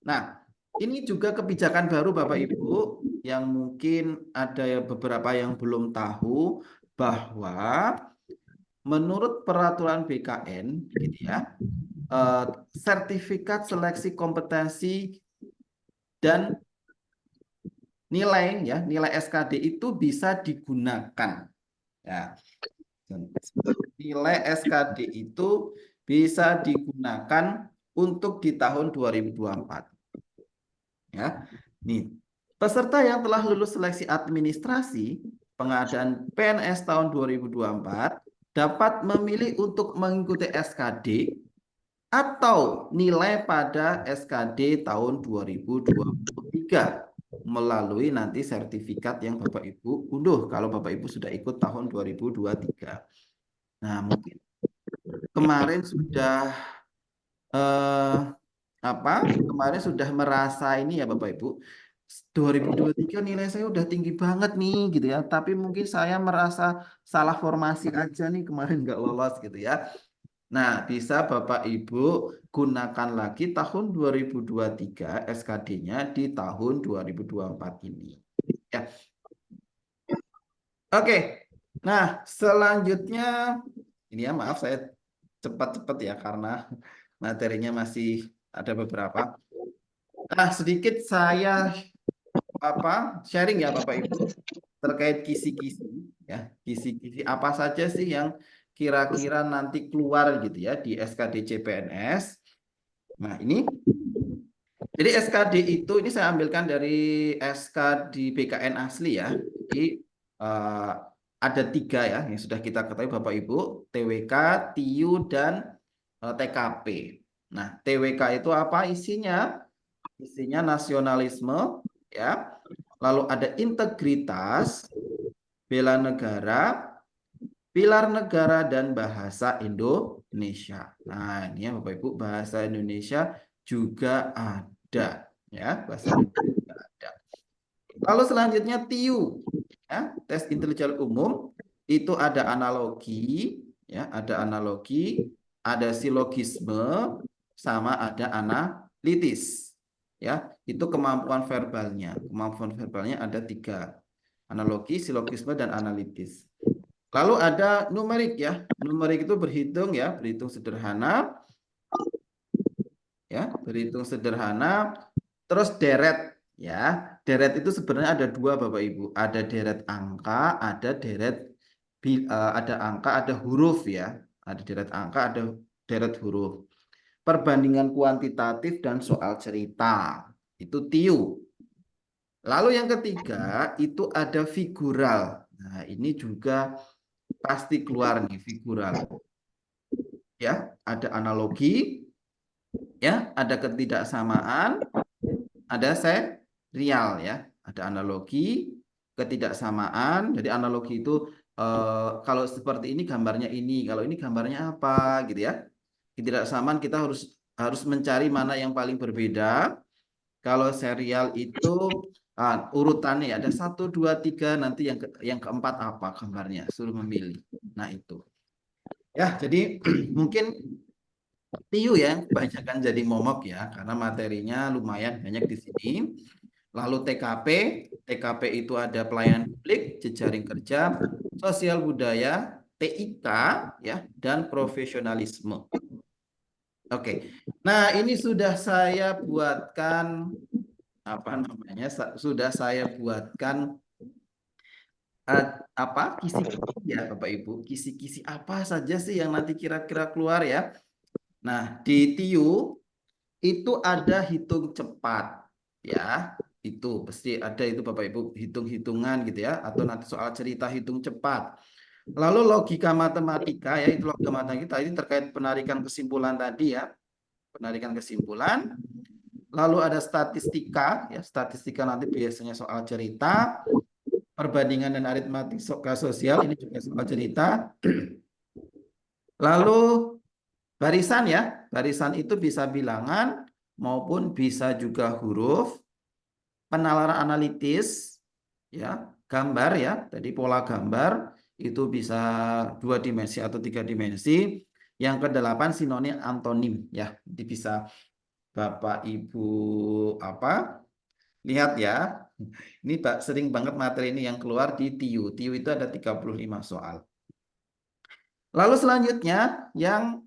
Nah, ini juga kebijakan baru Bapak Ibu yang mungkin ada beberapa yang belum tahu bahwa menurut peraturan BKN gitu ya, sertifikat seleksi kompetensi dan nilai SKD itu bisa digunakan ya. Nilai SKD itu bisa digunakan untuk di tahun 2024. Ya. Nih, peserta yang telah lulus seleksi administrasi pengadaan PNS tahun 2024 dapat memilih untuk mengikuti SKD atau nilai pada SKD tahun 2023 melalui nanti sertifikat yang Bapak Ibu unduh kalau Bapak Ibu sudah ikut tahun 2023. Nah, mungkin kemarin sudah kemarin sudah merasa ini ya Bapak Ibu, 2023 nilai saya udah tinggi banget nih gitu ya, tapi mungkin saya merasa salah formasi aja nih kemarin nggak lolos gitu ya. Nah, bisa Bapak Ibu gunakan lagi tahun 2023 SKD-nya di tahun 2024 ini. Ya. Oke. Nah, selanjutnya ini ya maaf saya cepat-cepat ya karena materinya masih ada beberapa. Nah, sedikit saya sharing ya Bapak Ibu terkait kisi-kisi ya. Kisi-kisi apa saja sih yang kira-kira nanti keluar gitu ya di SKD CPNS. Nah, ini jadi SKD itu ini saya ambilkan dari SK di BKN asli ya. Jadi ada 3 ya yang sudah kita ketahui Bapak Ibu, TWK, TIU dan TKP. Nah, TWK itu apa isinya? Isinya nasionalisme ya. Lalu ada integritas, bela negara, pilar negara dan bahasa Indonesia. Nah, ini ya Bapak Ibu, bahasa Indonesia juga ada ya, bahasa Indonesia juga ada. Lalu selanjutnya TIU ya, tes intelijen umum itu ada analogi ya, ada silogisme sama ada analitis. Ya, itu kemampuan verbalnya. Kemampuan verbalnya ada 3. Analogi, silogisme dan analitis. Lalu ada numerik ya. Numerik itu berhitung ya, berhitung sederhana. Ya, berhitung sederhana. Terus deret ya. Deret itu sebenarnya ada 2 Bapak Ibu. Ada deret angka, ada deret ada angka, ada huruf ya. Ada deret angka, ada deret huruf. Perbandingan kuantitatif dan soal cerita. Itu TIU. Lalu yang ketiga itu ada figural. Nah, ini juga pasti keluar nih figural. Ya, ada analogi, ya, ada ketidaksamaan, ada serial ya, ada analogi, ketidaksamaan. Jadi analogi itu kalau seperti ini gambarnya ini, kalau ini gambarnya apa gitu ya. Ketidaksamaan kita harus mencari mana yang paling berbeda. Kalau serial itu urutannya ya, ada 1, 2, 3, nanti yang keempat apa gambarnya, suruh memilih. Nah itu. Ya, jadi mungkin TIU ya, kebanyakan jadi momok ya, karena materinya lumayan banyak di sini. Lalu TKP itu ada pelayanan publik, jejaring kerja, sosial budaya, TIK ya, dan profesionalisme. Oke. Nah, ini sudah saya buatkan sudah saya buatkan kisi-kisi ya Bapak Ibu, kisi-kisi apa saja sih yang nanti kira-kira keluar ya. Nah, di TIU itu ada hitung cepat ya, itu pasti ada itu Bapak Ibu, hitung-hitungan gitu ya, atau nanti soal cerita hitung cepat. Lalu logika matematika ya, itu logika matematika ini terkait penarikan kesimpulan tadi ya, penarikan kesimpulan. Lalu ada statistika ya, statistika nanti biasanya soal cerita, perbandingan dan aritmatik sosial ini juga soal cerita. Lalu barisan ya, barisan itu bisa bilangan maupun bisa juga huruf. Penalaran analitis ya, gambar ya, tadi pola gambar itu bisa 2 dimensi atau 3 dimensi. Yang ke-8 sinonim antonim ya, jadi bisa Bapak Ibu apa? Lihat ya. Ini sering banget materi ini yang keluar di TIU. TIU itu ada 35 soal. Lalu selanjutnya yang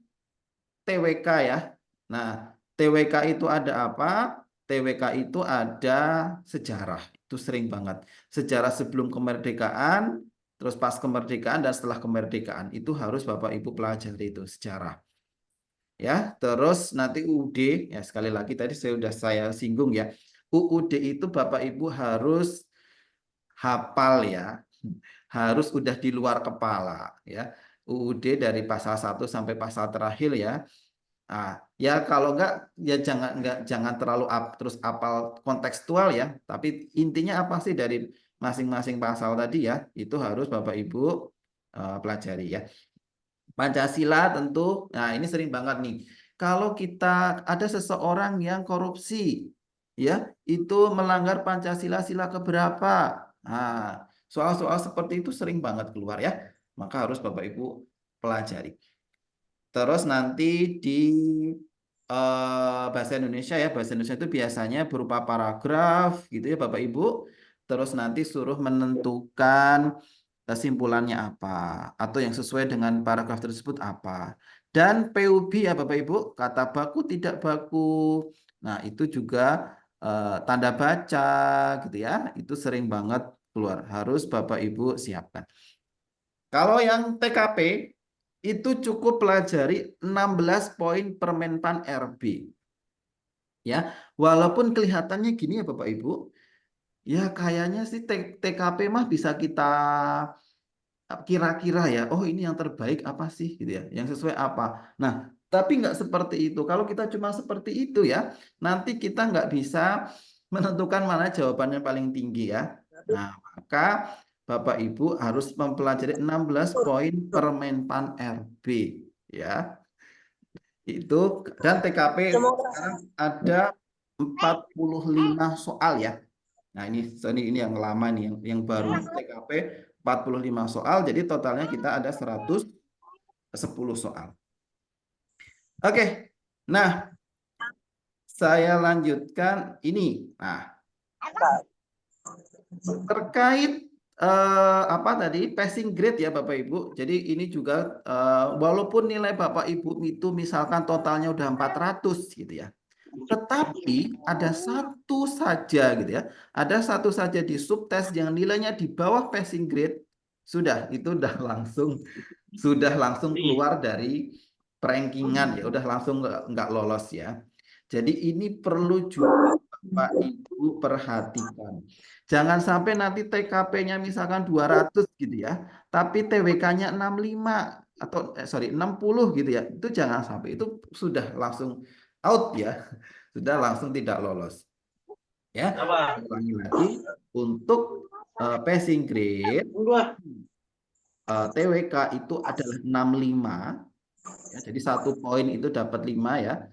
TWK ya. Nah, TWK itu ada apa? TWK itu ada sejarah. Itu sering banget. Sejarah sebelum kemerdekaan, terus pas kemerdekaan dan setelah kemerdekaan. Itu harus Bapak Ibu pelajari itu sejarah. Ya, terus nanti UUD ya sekali lagi tadi saya singgung ya. UUD itu Bapak Ibu harus hafal ya. Harus udah di luar kepala ya. UUD dari pasal 1 sampai pasal terakhir ya. Ah, ya kalau enggak ya jangan terlalu terus apal kontekstual ya, tapi intinya apa sih dari masing-masing pasal tadi ya, itu harus Bapak Ibu pelajari ya. Pancasila tentu, nah ini sering banget nih. Kalau kita ada seseorang yang korupsi, ya itu melanggar Pancasila sila keberapa? Nah, soal-soal seperti itu sering banget keluar ya, maka harus Bapak Ibu pelajari. Terus nanti di bahasa Indonesia ya, bahasa Indonesia itu biasanya berupa paragraf gitu ya Bapak Ibu. Terus nanti suruh menentukan kesimpulannya apa atau yang sesuai dengan paragraf tersebut apa. Dan PUB ya Bapak Ibu, kata baku tidak baku. Nah, itu juga tanda baca gitu ya. Itu sering banget keluar. Harus Bapak Ibu siapkan. Kalau yang TKP itu cukup pelajari 16 poin Permenpan RB. Ya, walaupun kelihatannya gini ya Bapak Ibu, ya kayaknya sih TKP mah bisa kita kira-kira ya, oh ini yang terbaik apa sih gitu ya, yang sesuai apa. Nah, tapi nggak seperti itu. Kalau kita cuma seperti itu ya, nanti kita nggak bisa menentukan mana jawaban yang paling tinggi ya. Nah, maka Bapak Ibu harus mempelajari 16 poin Permenpan RB ya. Itu dan TKP sekarang ada 45 soal ya. Nah, ini yang lama nih, yang baru TKP 45 soal, jadi totalnya kita ada 110 soal. Oke, nah saya lanjutkan ini. Nah, terkait apa tadi passing grade ya Bapak Ibu. Jadi ini juga walaupun nilai Bapak Ibu itu misalkan totalnya udah 400 gitu ya. Tetapi ada satu saja gitu ya. Ada satu saja di subtes yang nilainya di bawah passing grade, sudah itu sudah langsung keluar dari perankingan ya, udah langsung nggak lolos ya. Jadi ini perlu juga Bapak Ibu perhatikan. Jangan sampai nanti TKP-nya misalkan 200 gitu ya, tapi TWK-nya 65 atau 60 gitu ya. Itu jangan sampai, itu sudah langsung out ya. Sudah langsung tidak lolos. Ya. Ulangi lagi untuk passing grade TWK itu adalah 65 ya, jadi 1 poin itu dapat 5 ya.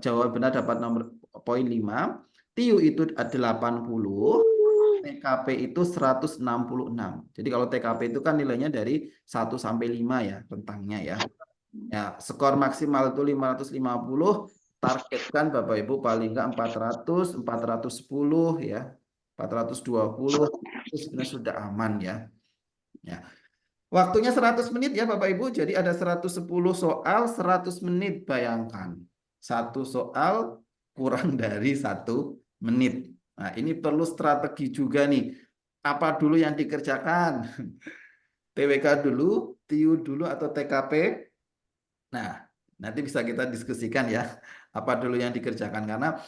Jawaban benar dapat nomor poin 5. TIU itu 80, TKP itu 166. Jadi kalau TKP itu kan nilainya dari 1 sampai 5 ya, rentangnya ya. Ya, skor maksimal itu 550, targetkan Bapak Ibu paling enggak 400, 410 ya. 420 itu sebenarnya sudah aman ya. Ya. Waktunya 100 menit ya Bapak Ibu. Jadi ada 110 soal, 100 menit. Bayangkan. Satu soal kurang dari 1 menit. Nah, ini perlu strategi juga nih. Apa dulu yang dikerjakan? TWK dulu, TIU dulu atau TKP? Nah, nanti bisa kita diskusikan ya. Apa dulu yang dikerjakan. Karena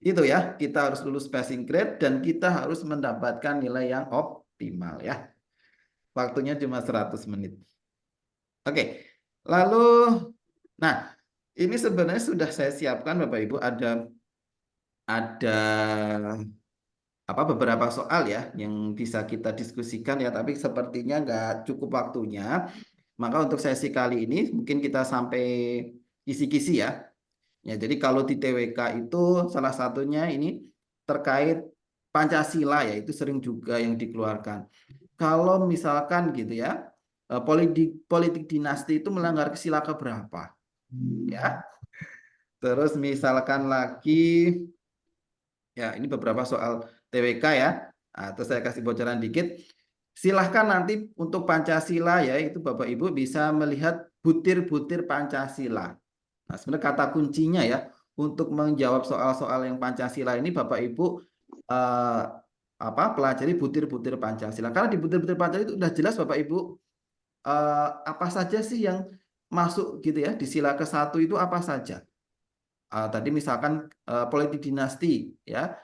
itu ya, kita harus lulus passing grade dan kita harus mendapatkan nilai yang optimal ya. Waktunya cuma 100 menit. Oke, lalu, nah ini sebenarnya sudah saya siapkan Bapak Ibu ada apa beberapa soal ya yang bisa kita diskusikan ya, tapi sepertinya nggak cukup waktunya. Maka untuk sesi kali ini mungkin kita sampai kisi-kisi ya. Ya, jadi kalau di TWK itu salah satunya ini terkait Pancasila ya, itu sering juga yang dikeluarkan. Kalau misalkan gitu ya, politik dinasti itu melanggar sila keberapa? Ya. Terus misalkan lagi, ya ini beberapa soal TWK ya. Nah, terus saya kasih bocoran dikit. Silahkan nanti untuk Pancasila ya, itu Bapak Ibu bisa melihat butir-butir Pancasila. Nah, sebenarnya kata kuncinya ya, untuk menjawab soal-soal yang Pancasila ini Bapak Ibu eh, pelajari butir-butir Pancasila. Karena di butir-butir Pancasila itu sudah jelas Bapak Ibu apa saja sih yang masuk gitu ya di sila ke-1 itu apa saja. Tadi misalkan politik dinasti ya,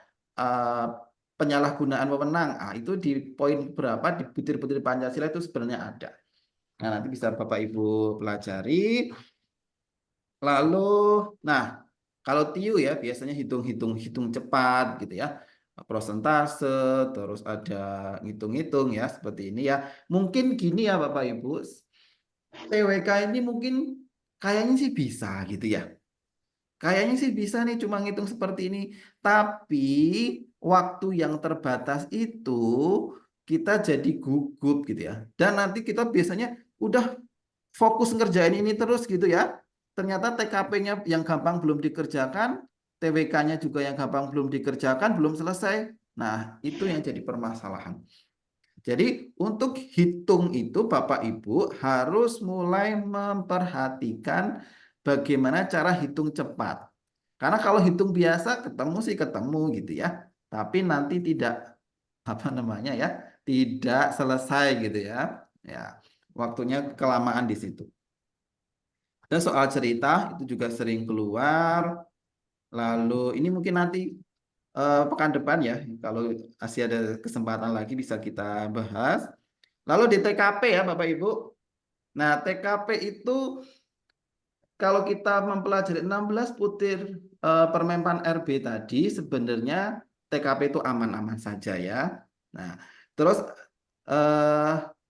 penyalahgunaan wewenang, itu di poin berapa di butir-butir Pancasila itu sebenarnya ada. Nah, nanti bisa Bapak Ibu pelajari. Lalu, nah kalau TIU ya biasanya hitung cepat gitu ya, prosentase, terus ada ngitung-ngitung ya seperti ini ya. Mungkin gini ya Bapak Ibu, TWK ini mungkin kayaknya sih bisa gitu ya. Kayaknya sih bisa nih cuma ngitung seperti ini. Tapi waktu yang terbatas itu kita jadi gugup gitu ya. Dan nanti kita biasanya udah fokus ngerjain ini terus gitu ya. Ternyata TKP-nya yang gampang belum dikerjakan, TWK-nya juga yang gampang belum dikerjakan, belum selesai. Nah, itu yang jadi permasalahan. Jadi untuk hitung itu Bapak Ibu harus mulai memperhatikan bagaimana cara hitung cepat. Karena kalau hitung biasa ketemu sih ketemu gitu ya. Tapi nanti tidak tidak selesai gitu ya. Ya, waktunya kelamaan di situ. Dan soal cerita itu juga sering keluar. Lalu ini mungkin nanti pekan depan ya, kalau masih ada kesempatan lagi bisa kita bahas. Lalu di TKP ya Bapak Ibu. Nah, TKP itu kalau kita mempelajari 16 butir Permenpan RB tadi, sebenarnya TKP itu aman-aman saja ya. Nah, terus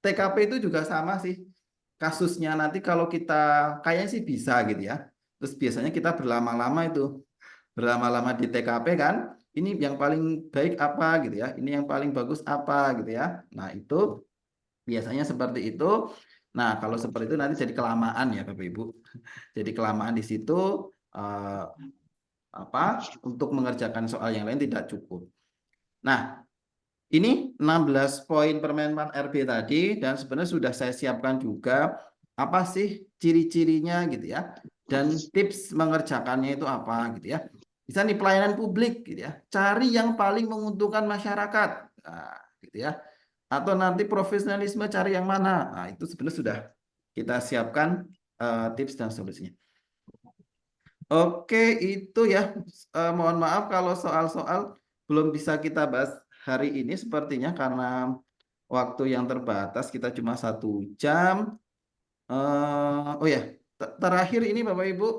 TKP itu juga sama sih kasusnya, nanti kalau kita kayaknya sih bisa gitu ya. Terus biasanya kita berlama-lama di TKP kan, ini yang paling baik apa gitu ya, ini yang paling bagus apa gitu ya. Nah, itu biasanya seperti itu. Nah, kalau seperti itu nanti jadi kelamaan ya Bapak Ibu. Jadi kelamaan di situ eh, untuk mengerjakan soal yang lain tidak cukup. Nah, ini 16 poin Permenpan RB tadi, dan sebenarnya sudah saya siapkan juga apa sih ciri-cirinya gitu ya, dan tips mengerjakannya itu apa gitu ya. Bisa nih pelayanan publik gitu ya, cari yang paling menguntungkan masyarakat, nah, gitu ya. Atau nanti profesionalisme cari yang mana. Nah, itu sebenarnya sudah kita siapkan tips dan solusinya. Oke, itu ya. Mohon maaf kalau soal-soal belum bisa kita bahas hari ini sepertinya karena waktu yang terbatas, kita cuma 1 jam. Oh ya, terakhir ini Bapak Ibu,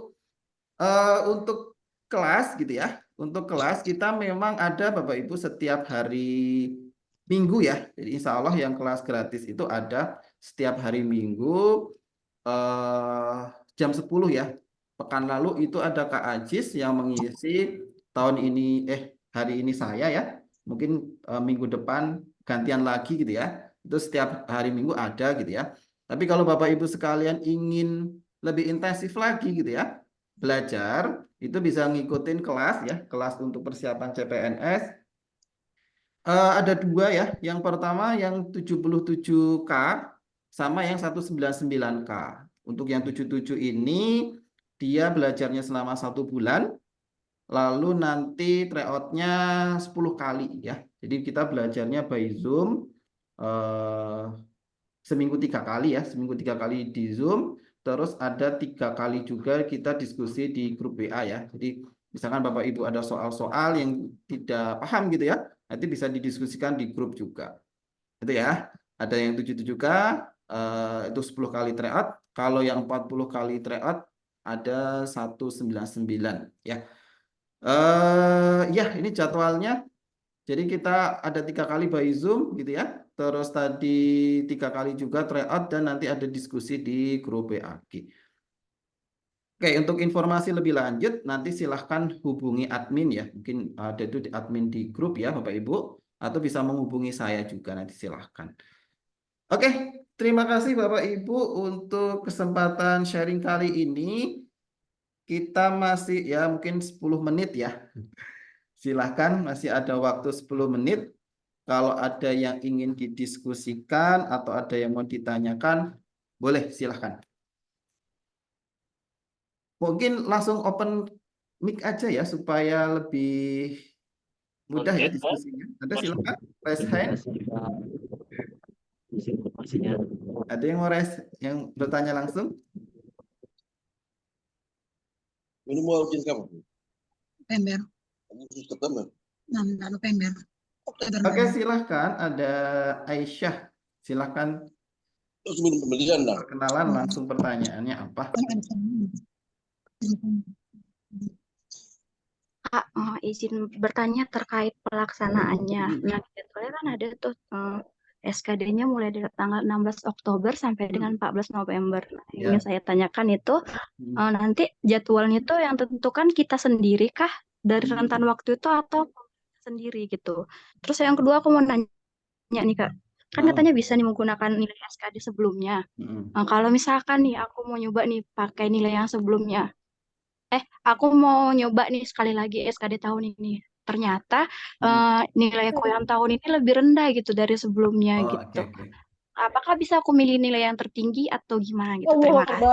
untuk kelas gitu ya. Untuk kelas kita memang ada Bapak Ibu setiap hari Minggu ya. Jadi insya Allah yang kelas gratis itu ada setiap hari Minggu jam 10 ya. Pekan lalu itu ada Kak Ajis yang mengisi tahun ini, hari ini saya ya. Mungkin minggu depan gantian lagi gitu ya. Itu setiap hari Minggu ada gitu ya. Tapi kalau Bapak Ibu sekalian ingin lebih intensif lagi gitu ya, belajar, itu bisa ngikutin kelas ya, kelas untuk persiapan CPNS. Ada 2 ya. Yang pertama yang 77K sama yang 199K. Untuk yang 77 ini dia belajarnya selama 1 bulan, lalu nanti tryoutnya 10 kali ya. Jadi kita belajarnya by Zoom seminggu 3 kali ya, seminggu 3 kali di Zoom, terus ada 3 kali juga kita diskusi di grup WA ya. Jadi misalkan Bapak Ibu ada soal-soal yang tidak paham gitu ya, nanti bisa didiskusikan di grup juga. Itu ya. Ada yang 77K itu 10 kali tryout. Kalau yang 40 kali tryout ada 199 ya. Ya, ini jadwalnya. Jadi kita ada 3 kali by Zoom gitu ya. Terus tadi 3 kali juga tryout dan nanti ada diskusi di grup WA. Oke, untuk informasi lebih lanjut nanti silahkan hubungi admin ya. Mungkin ada itu di admin di grup ya Bapak Ibu. Atau bisa menghubungi saya juga nanti silahkan. Oke, terima kasih Bapak Ibu untuk kesempatan sharing kali ini. kita masih ya mungkin 10 menit ya. Silahkan, masih ada waktu 10 menit. Kalau ada yang ingin didiskusikan atau ada yang mau ditanyakan, boleh silahkan. Mungkin langsung open mic aja ya supaya lebih mudah ya Oke, Pak. diskusinya. Ada silakan raise Terima hand. kasih, Pak. Informasinya. Ada yang mau raise yang bertanya langsung? Ini mau jenis kamu? November, Agustus September. 6 November, Oktober, Oke, November. silahkan. Ada Aisyah. Silahkan Terus sebelum pembelian dah. perkenalan langsung pertanyaannya apa? Kak, izin bertanya terkait pelaksanaannya. Nah, di jadwalnya kan ada tuh SKD-nya mulai dari tanggal 16 Oktober sampai dengan 14 November. Nah, yang ingin Ya. saya tanyakan itu Hmm. nanti jadwalnya tuh yang tentukan kita sendiri kah dari Hmm. rentan waktu itu atau sendiri gitu. Terus yang kedua aku mau nanya nih Kak, kan Oh. katanya bisa nih menggunakan nilai SKD sebelumnya. Hmm. Nah, kalau misalkan nih aku mau nyoba nih pakai nilai yang sebelumnya, aku mau nyoba nih sekali lagi SKD tahun ini. Ternyata nilaiku yang tahun ini lebih rendah gitu dari sebelumnya Oh, gitu. oke. Apakah bisa aku milih nilai yang tertinggi atau gimana gitu? Terima kasih.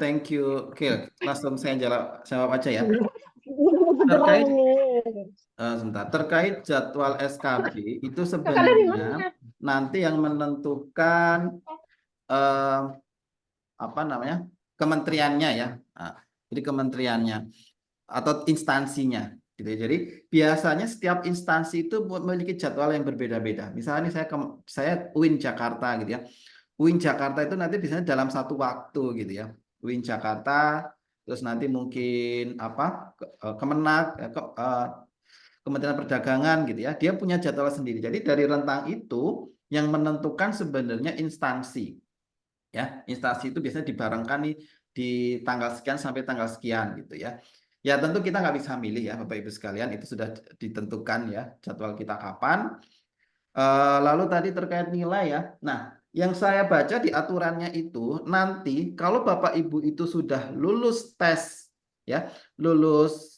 Thank you. Oke, langsung saya jawab aja ya. Terkait sebentar, terkait jadwal SKB itu sebenarnya nanti yang menentukan apa namanya kementeriannya ya. Nah, jadi kementeriannya atau instansinya gitu ya. Jadi biasanya setiap instansi itu memiliki jadwal yang berbeda-beda. Misalnya saya UIN Jakarta gitu ya. UIN Jakarta itu nanti biasanya dalam satu waktu gitu ya. UIN Jakarta, terus nanti mungkin apa Kemenak, Kementerian Perdagangan gitu ya. Dia punya jadwal sendiri. Jadi dari rentang itu yang menentukan sebenarnya instansi. Ya, instansi itu biasanya dibarengkan nih di tanggal sekian sampai tanggal sekian gitu ya. Ya tentu kita nggak bisa milih ya Bapak Ibu sekalian, itu sudah ditentukan ya jadwal kita kapan. Lalu tadi terkait nilai ya. Nah, yang saya baca di aturannya itu nanti kalau Bapak Ibu itu sudah lulus tes ya, lulus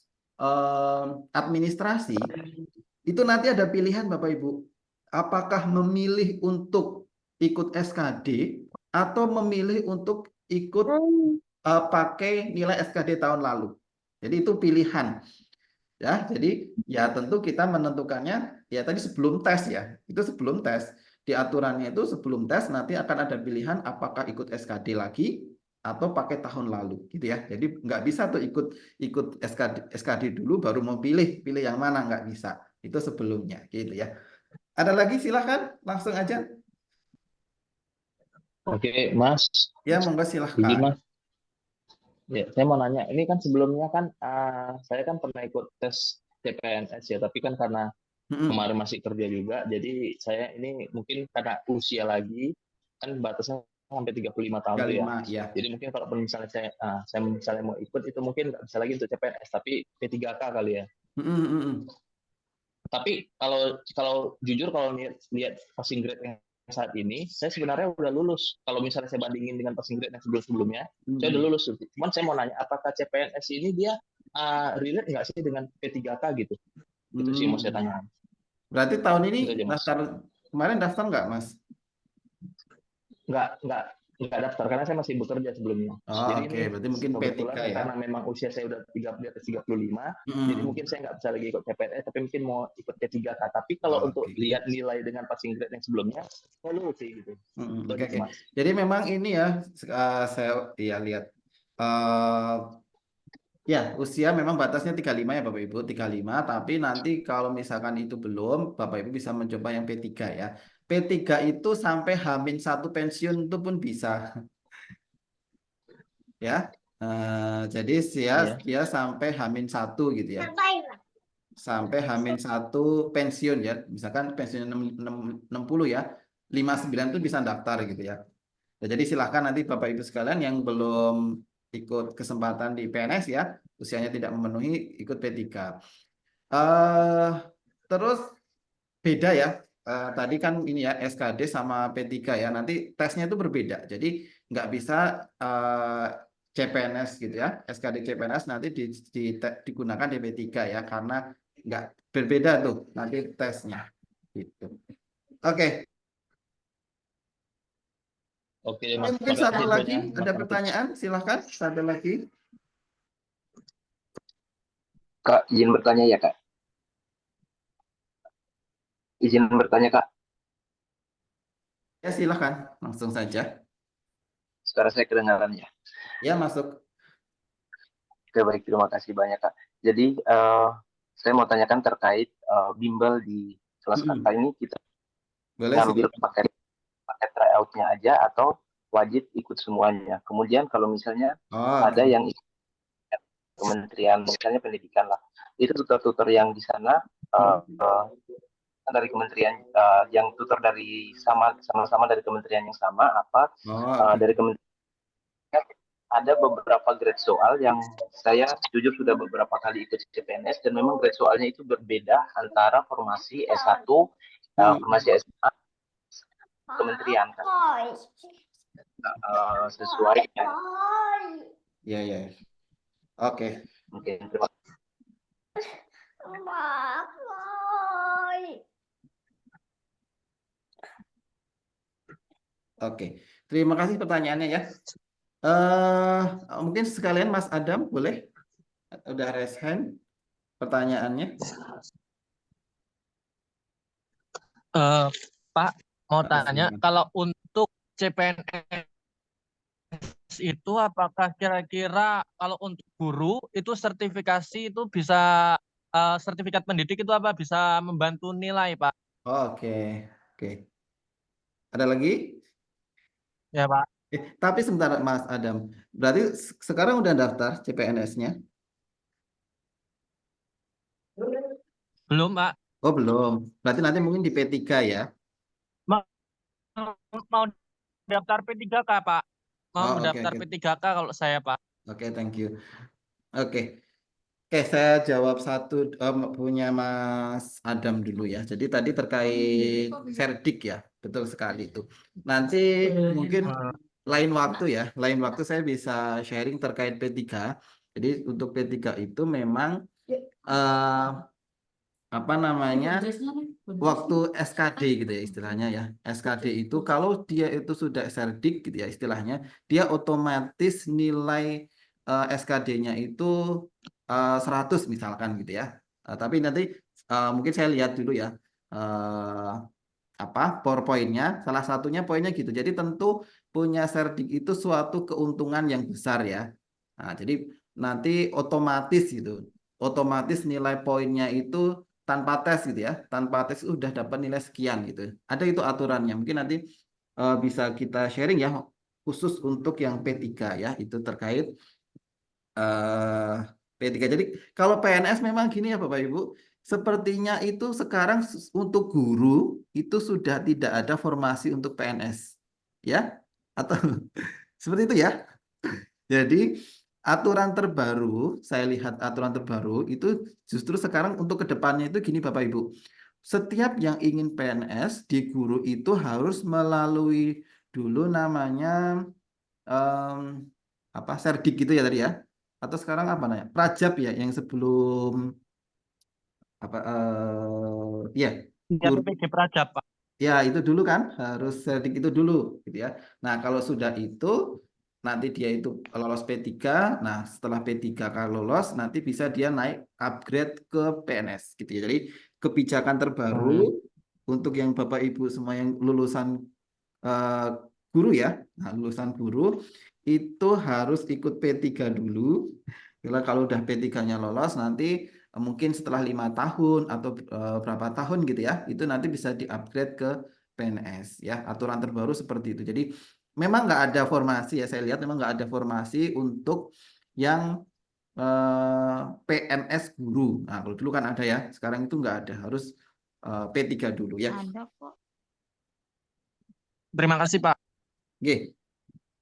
administrasi, itu nanti ada pilihan Bapak Ibu. Apakah memilih untuk ikut SKD atau memilih untuk ikut pakai nilai SKD tahun lalu. Jadi itu pilihan. Ya, jadi ya tentu kita menentukannya ya tadi sebelum tes ya. Itu sebelum tes. Di aturannya itu sebelum tes nanti akan ada pilihan apakah ikut SKD lagi atau pakai tahun lalu gitu ya. Jadi nggak bisa tuh ikut SKD dulu baru mau pilih yang mana, nggak bisa. Itu sebelumnya gitu ya. Ada lagi silahkan langsung aja. Oke, Mas. Ya, monggo Izin, silahkan. Mas. Ya, saya mau nanya. Ini kan sebelumnya kan saya kan pernah ikut tes CPNS ya, tapi kan karena kemarin masih kerja juga, jadi saya ini mungkin karena usia lagi kan batasnya sampai 35 tahun tuh ya. 35 ya. Jadi mungkin kalau misalnya saya misalnya mau ikut itu mungkin nggak bisa lagi untuk CPNS, tapi P3K kali ya. Tapi kalau jujur kalau lihat passing grade yang saat ini, saya sebenarnya udah lulus. Kalau misalnya saya bandingin dengan passing grade yang sebelumnya, saya udah lulus. Cuman saya mau nanya, apakah CPNS ini dia relate nggak sih dengan P3K gitu? Itu sih yang mau saya tanya. Berarti tahun ini Itu aja, Mas. kemarin daftar nggak, Mas? Nggak daftar karena saya masih bekerja sebelumnya. Oh, Jadi oke. ini Berarti mungkin kebetulan P3 ya. karena memang usia saya udah di atas 35, jadi mungkin saya nggak bisa lagi ikut CPNS, tapi mungkin mau ikut P3K. Tapi kalau Oh, untuk oke. lihat nilai dengan passing grade yang sebelumnya, saya lulus sih gitu. Oke. Jadi memang ini ya, saya ya lihat. Ya, usia memang batasnya 35 ya Bapak Ibu, 35. Tapi nanti kalau misalkan itu belum, Bapak Ibu bisa mencoba yang P3 ya. P3 itu sampai H-1 pensiun itu pun bisa. Ya, jadi dia sampai H-1 gitu ya. Sampai H-1 pensiun ya. Misalkan pensiun 60 ya. 59 itu bisa daftar gitu ya. Ya, jadi silahkan nanti Bapak Ibu sekalian yang belum ikut kesempatan di PNS ya, usianya tidak memenuhi, ikut P3. Terus beda ya. Tadi kan ini ya SKD sama P3 ya. Nanti tesnya itu berbeda. Jadi nggak bisa CPNS gitu ya, SKD CPNS nanti digunakan di P3 ya, karena nggak berbeda tuh nanti tesnya gitu. Oke. Oke, Oke, Mas. mungkin Makasih satu infonya, lagi Mas ada Taufik. pertanyaan, silahkan satu lagi. Kak, izin bertanya ya, Kak. Izin bertanya, Kak. Ya silahkan, langsung saja. Suara saya kedengaran ya. Ya masuk. Oke, baik. Terima kasih banyak, Kak. Jadi, saya mau tanyakan terkait bimbel di kelas kakak ini kita Boleh ngambil silahkan. paket tryout-nya aja atau wajib ikut semuanya. Kemudian kalau misalnya Oh, ada oke. yang ikut kementerian, misalnya pendidikan lah, itu tutor-tutor yang di sana dari kementerian yang tutor dari sama-sama dari kementerian yang sama apa Oh, oke. dari kementerian ada beberapa grade soal yang saya jujur sudah beberapa kali ikut CPNS dan memang grade soalnya itu berbeda antara formasi S1 formasi S2 kementerian kan. Sesuai ya. Ya, ya. Oke. Oke, terima kasih. Oke. Terima kasih pertanyaannya ya. Mungkin sekalian Mas Adam boleh? Udah raise hand pertanyaannya. Pak, mau Pak, tanya, silakan. kalau untuk CPNS itu apakah kira-kira kalau untuk guru itu sertifikasi itu bisa sertifikat pendidik itu apa bisa membantu nilai, Pak? Oke. Oke. Ada lagi? Ya, Pak. Tapi sebentar Mas Adam. Berarti sekarang udah daftar CPNS-nya? Belum, Pak. Oh, belum. Berarti nanti mungkin di P3 ya. Mau daftar P3K, Pak. Mau Oh, oke, mendaftar oke. P3K kalau saya, Pak. Oke, thank you. Oke. Oke, saya jawab satu punya Mas Adam dulu ya. Jadi tadi terkait Serdik ya, betul sekali itu. Nanti mungkin lain waktu ya, lain waktu saya bisa sharing terkait P3. Jadi untuk P3 itu memang apa namanya waktu SKD gitu ya istilahnya ya. SKD itu kalau dia itu sudah Serdik gitu ya istilahnya, dia otomatis nilai SKD-nya itu 100 misalkan gitu ya. Tapi nanti mungkin saya lihat dulu ya apa PowerPoint-nya, salah satunya poinnya gitu. Jadi tentu punya Serdik itu suatu keuntungan yang besar ya. Nah, jadi nanti otomatis gitu. Otomatis nilai poinnya itu tanpa tes gitu ya. Tanpa tes udah dapat nilai sekian gitu. Ada itu aturannya. Mungkin nanti bisa kita sharing ya khusus untuk yang P3 ya, itu terkait P3. Jadi kalau PNS memang gini ya Bapak Ibu, sepertinya itu sekarang untuk guru itu sudah tidak ada formasi untuk PNS. Ya? Atau seperti itu ya? Jadi aturan terbaru, saya lihat aturan terbaru itu justru sekarang untuk kedepannya itu gini Bapak Ibu. Setiap yang ingin PNS di guru itu harus melalui dulu namanya apa Serdik gitu ya tadi ya? Atau sekarang apa namanya? Prajab ya yang sebelum apa ya Ya, guru PPG Prajab, Pak. ya itu dulu kan harus Serdik itu dulu gitu ya. Nah, kalau sudah itu nanti dia itu lolos P3. Nah, setelah P3 kalau lolos nanti bisa dia naik upgrade ke PNS gitu ya. Jadi kebijakan terbaru untuk yang Bapak Ibu semua yang lulusan eh, guru ya. Nah, lulusan guru itu harus ikut P3 dulu. Kalau udah P3-nya lolos nanti mungkin setelah 5 tahun atau berapa tahun gitu ya, itu nanti bisa di-upgrade ke PNS ya. Aturan terbaru seperti itu. Jadi memang nggak ada formasi ya, saya lihat memang nggak ada formasi untuk yang PNS guru. Nah, kalau dulu kan ada ya, sekarang itu nggak ada, harus P3 dulu ya. Ada kok. Terima kasih, Pak. Oke.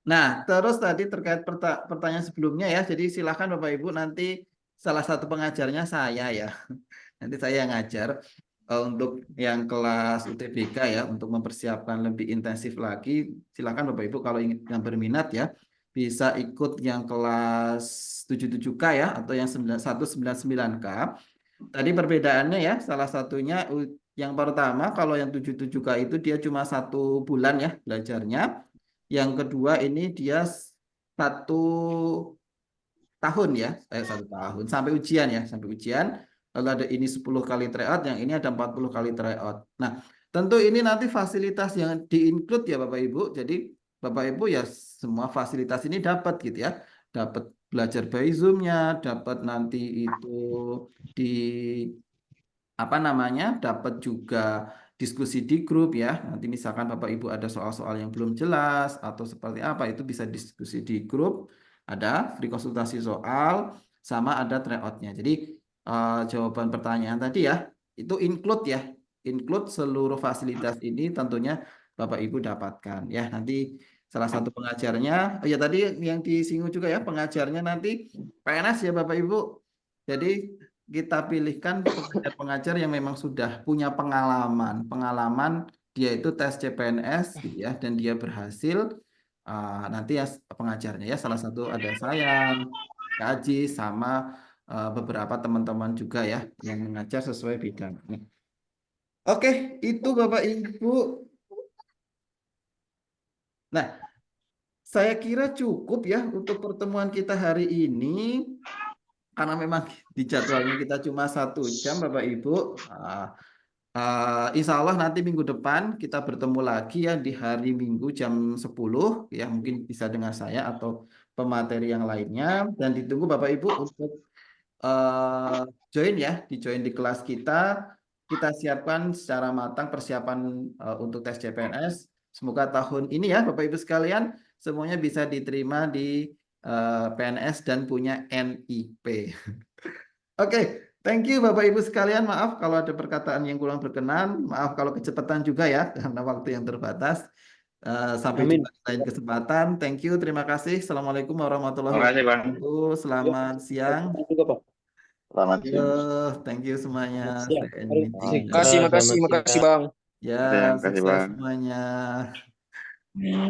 Nah, terus tadi terkait pertanyaan sebelumnya ya, jadi silakan Bapak Ibu nanti salah satu pengajarnya saya ya. Nanti saya yang ngajar untuk yang kelas UTBK ya, untuk mempersiapkan lebih intensif lagi. Silakan Bapak Ibu kalau ingin yang berminat ya, bisa ikut yang kelas 77K ya, atau yang 199K. Tadi perbedaannya ya, salah satunya yang pertama kalau yang 77K itu dia cuma 1 bulan ya belajarnya. Yang kedua ini dia 1 tahun ya, 1 tahun sampai ujian ya, sampai ujian. Lalu ada ini 10 kali tryout, yang ini ada 40 kali tryout. Nah, tentu ini nanti fasilitas yang di-include ya Bapak Ibu. Jadi Bapak Ibu ya semua fasilitas ini dapat gitu ya. Dapat belajar by Zoom-nya, dapat nanti itu di apa namanya, dapat juga diskusi di grup ya. Nanti misalkan Bapak Ibu ada soal-soal yang belum jelas atau seperti apa, itu bisa diskusi di grup. Ada free konsultasi soal, sama ada tryout-nya. Jadi jawaban pertanyaan tadi ya, itu include ya. Include seluruh fasilitas ini tentunya Bapak Ibu dapatkan ya. Nanti salah satu pengajarnya, ya tadi yang disinggung juga ya, pengajarnya nanti PNS ya Bapak Ibu. Jadi kita pilihkan pengajar yang memang sudah punya pengalaman dia itu tes CPNS gitu ya, dan dia berhasil. Nanti ya pengajarnya ya salah satu ada saya, Kak Aji, sama beberapa teman-teman juga ya yang mengajar sesuai bidang. Oke, itu Bapak Ibu. Nah, saya kira cukup ya untuk pertemuan kita hari ini. Karena memang di jadwalnya kita cuma 1 jam Bapak Ibu. Insya Allah nanti minggu depan kita bertemu lagi ya di hari Minggu jam 10 ya, mungkin bisa dengan saya atau pemateri yang lainnya, dan ditunggu Bapak Ibu untuk join ya, di kelas kita. Kita siapkan secara matang persiapan untuk tes CPNS. Semoga tahun ini ya Bapak Ibu sekalian semuanya bisa diterima di PNS dan punya NIP. Oke, thank you Bapak Ibu sekalian. Maaf kalau ada perkataan yang kurang berkenan. Maaf kalau kecepatan juga ya, karena waktu yang terbatas. Sampai jumpa di lain kesempatan. Thank you, terima kasih. Assalamualaikum warahmatullahi wabarakatuh. Selamat siang. Selamat Thank you semuanya. Makasih, Bang. Ya, Terima kasih, sukses Bang. semuanya.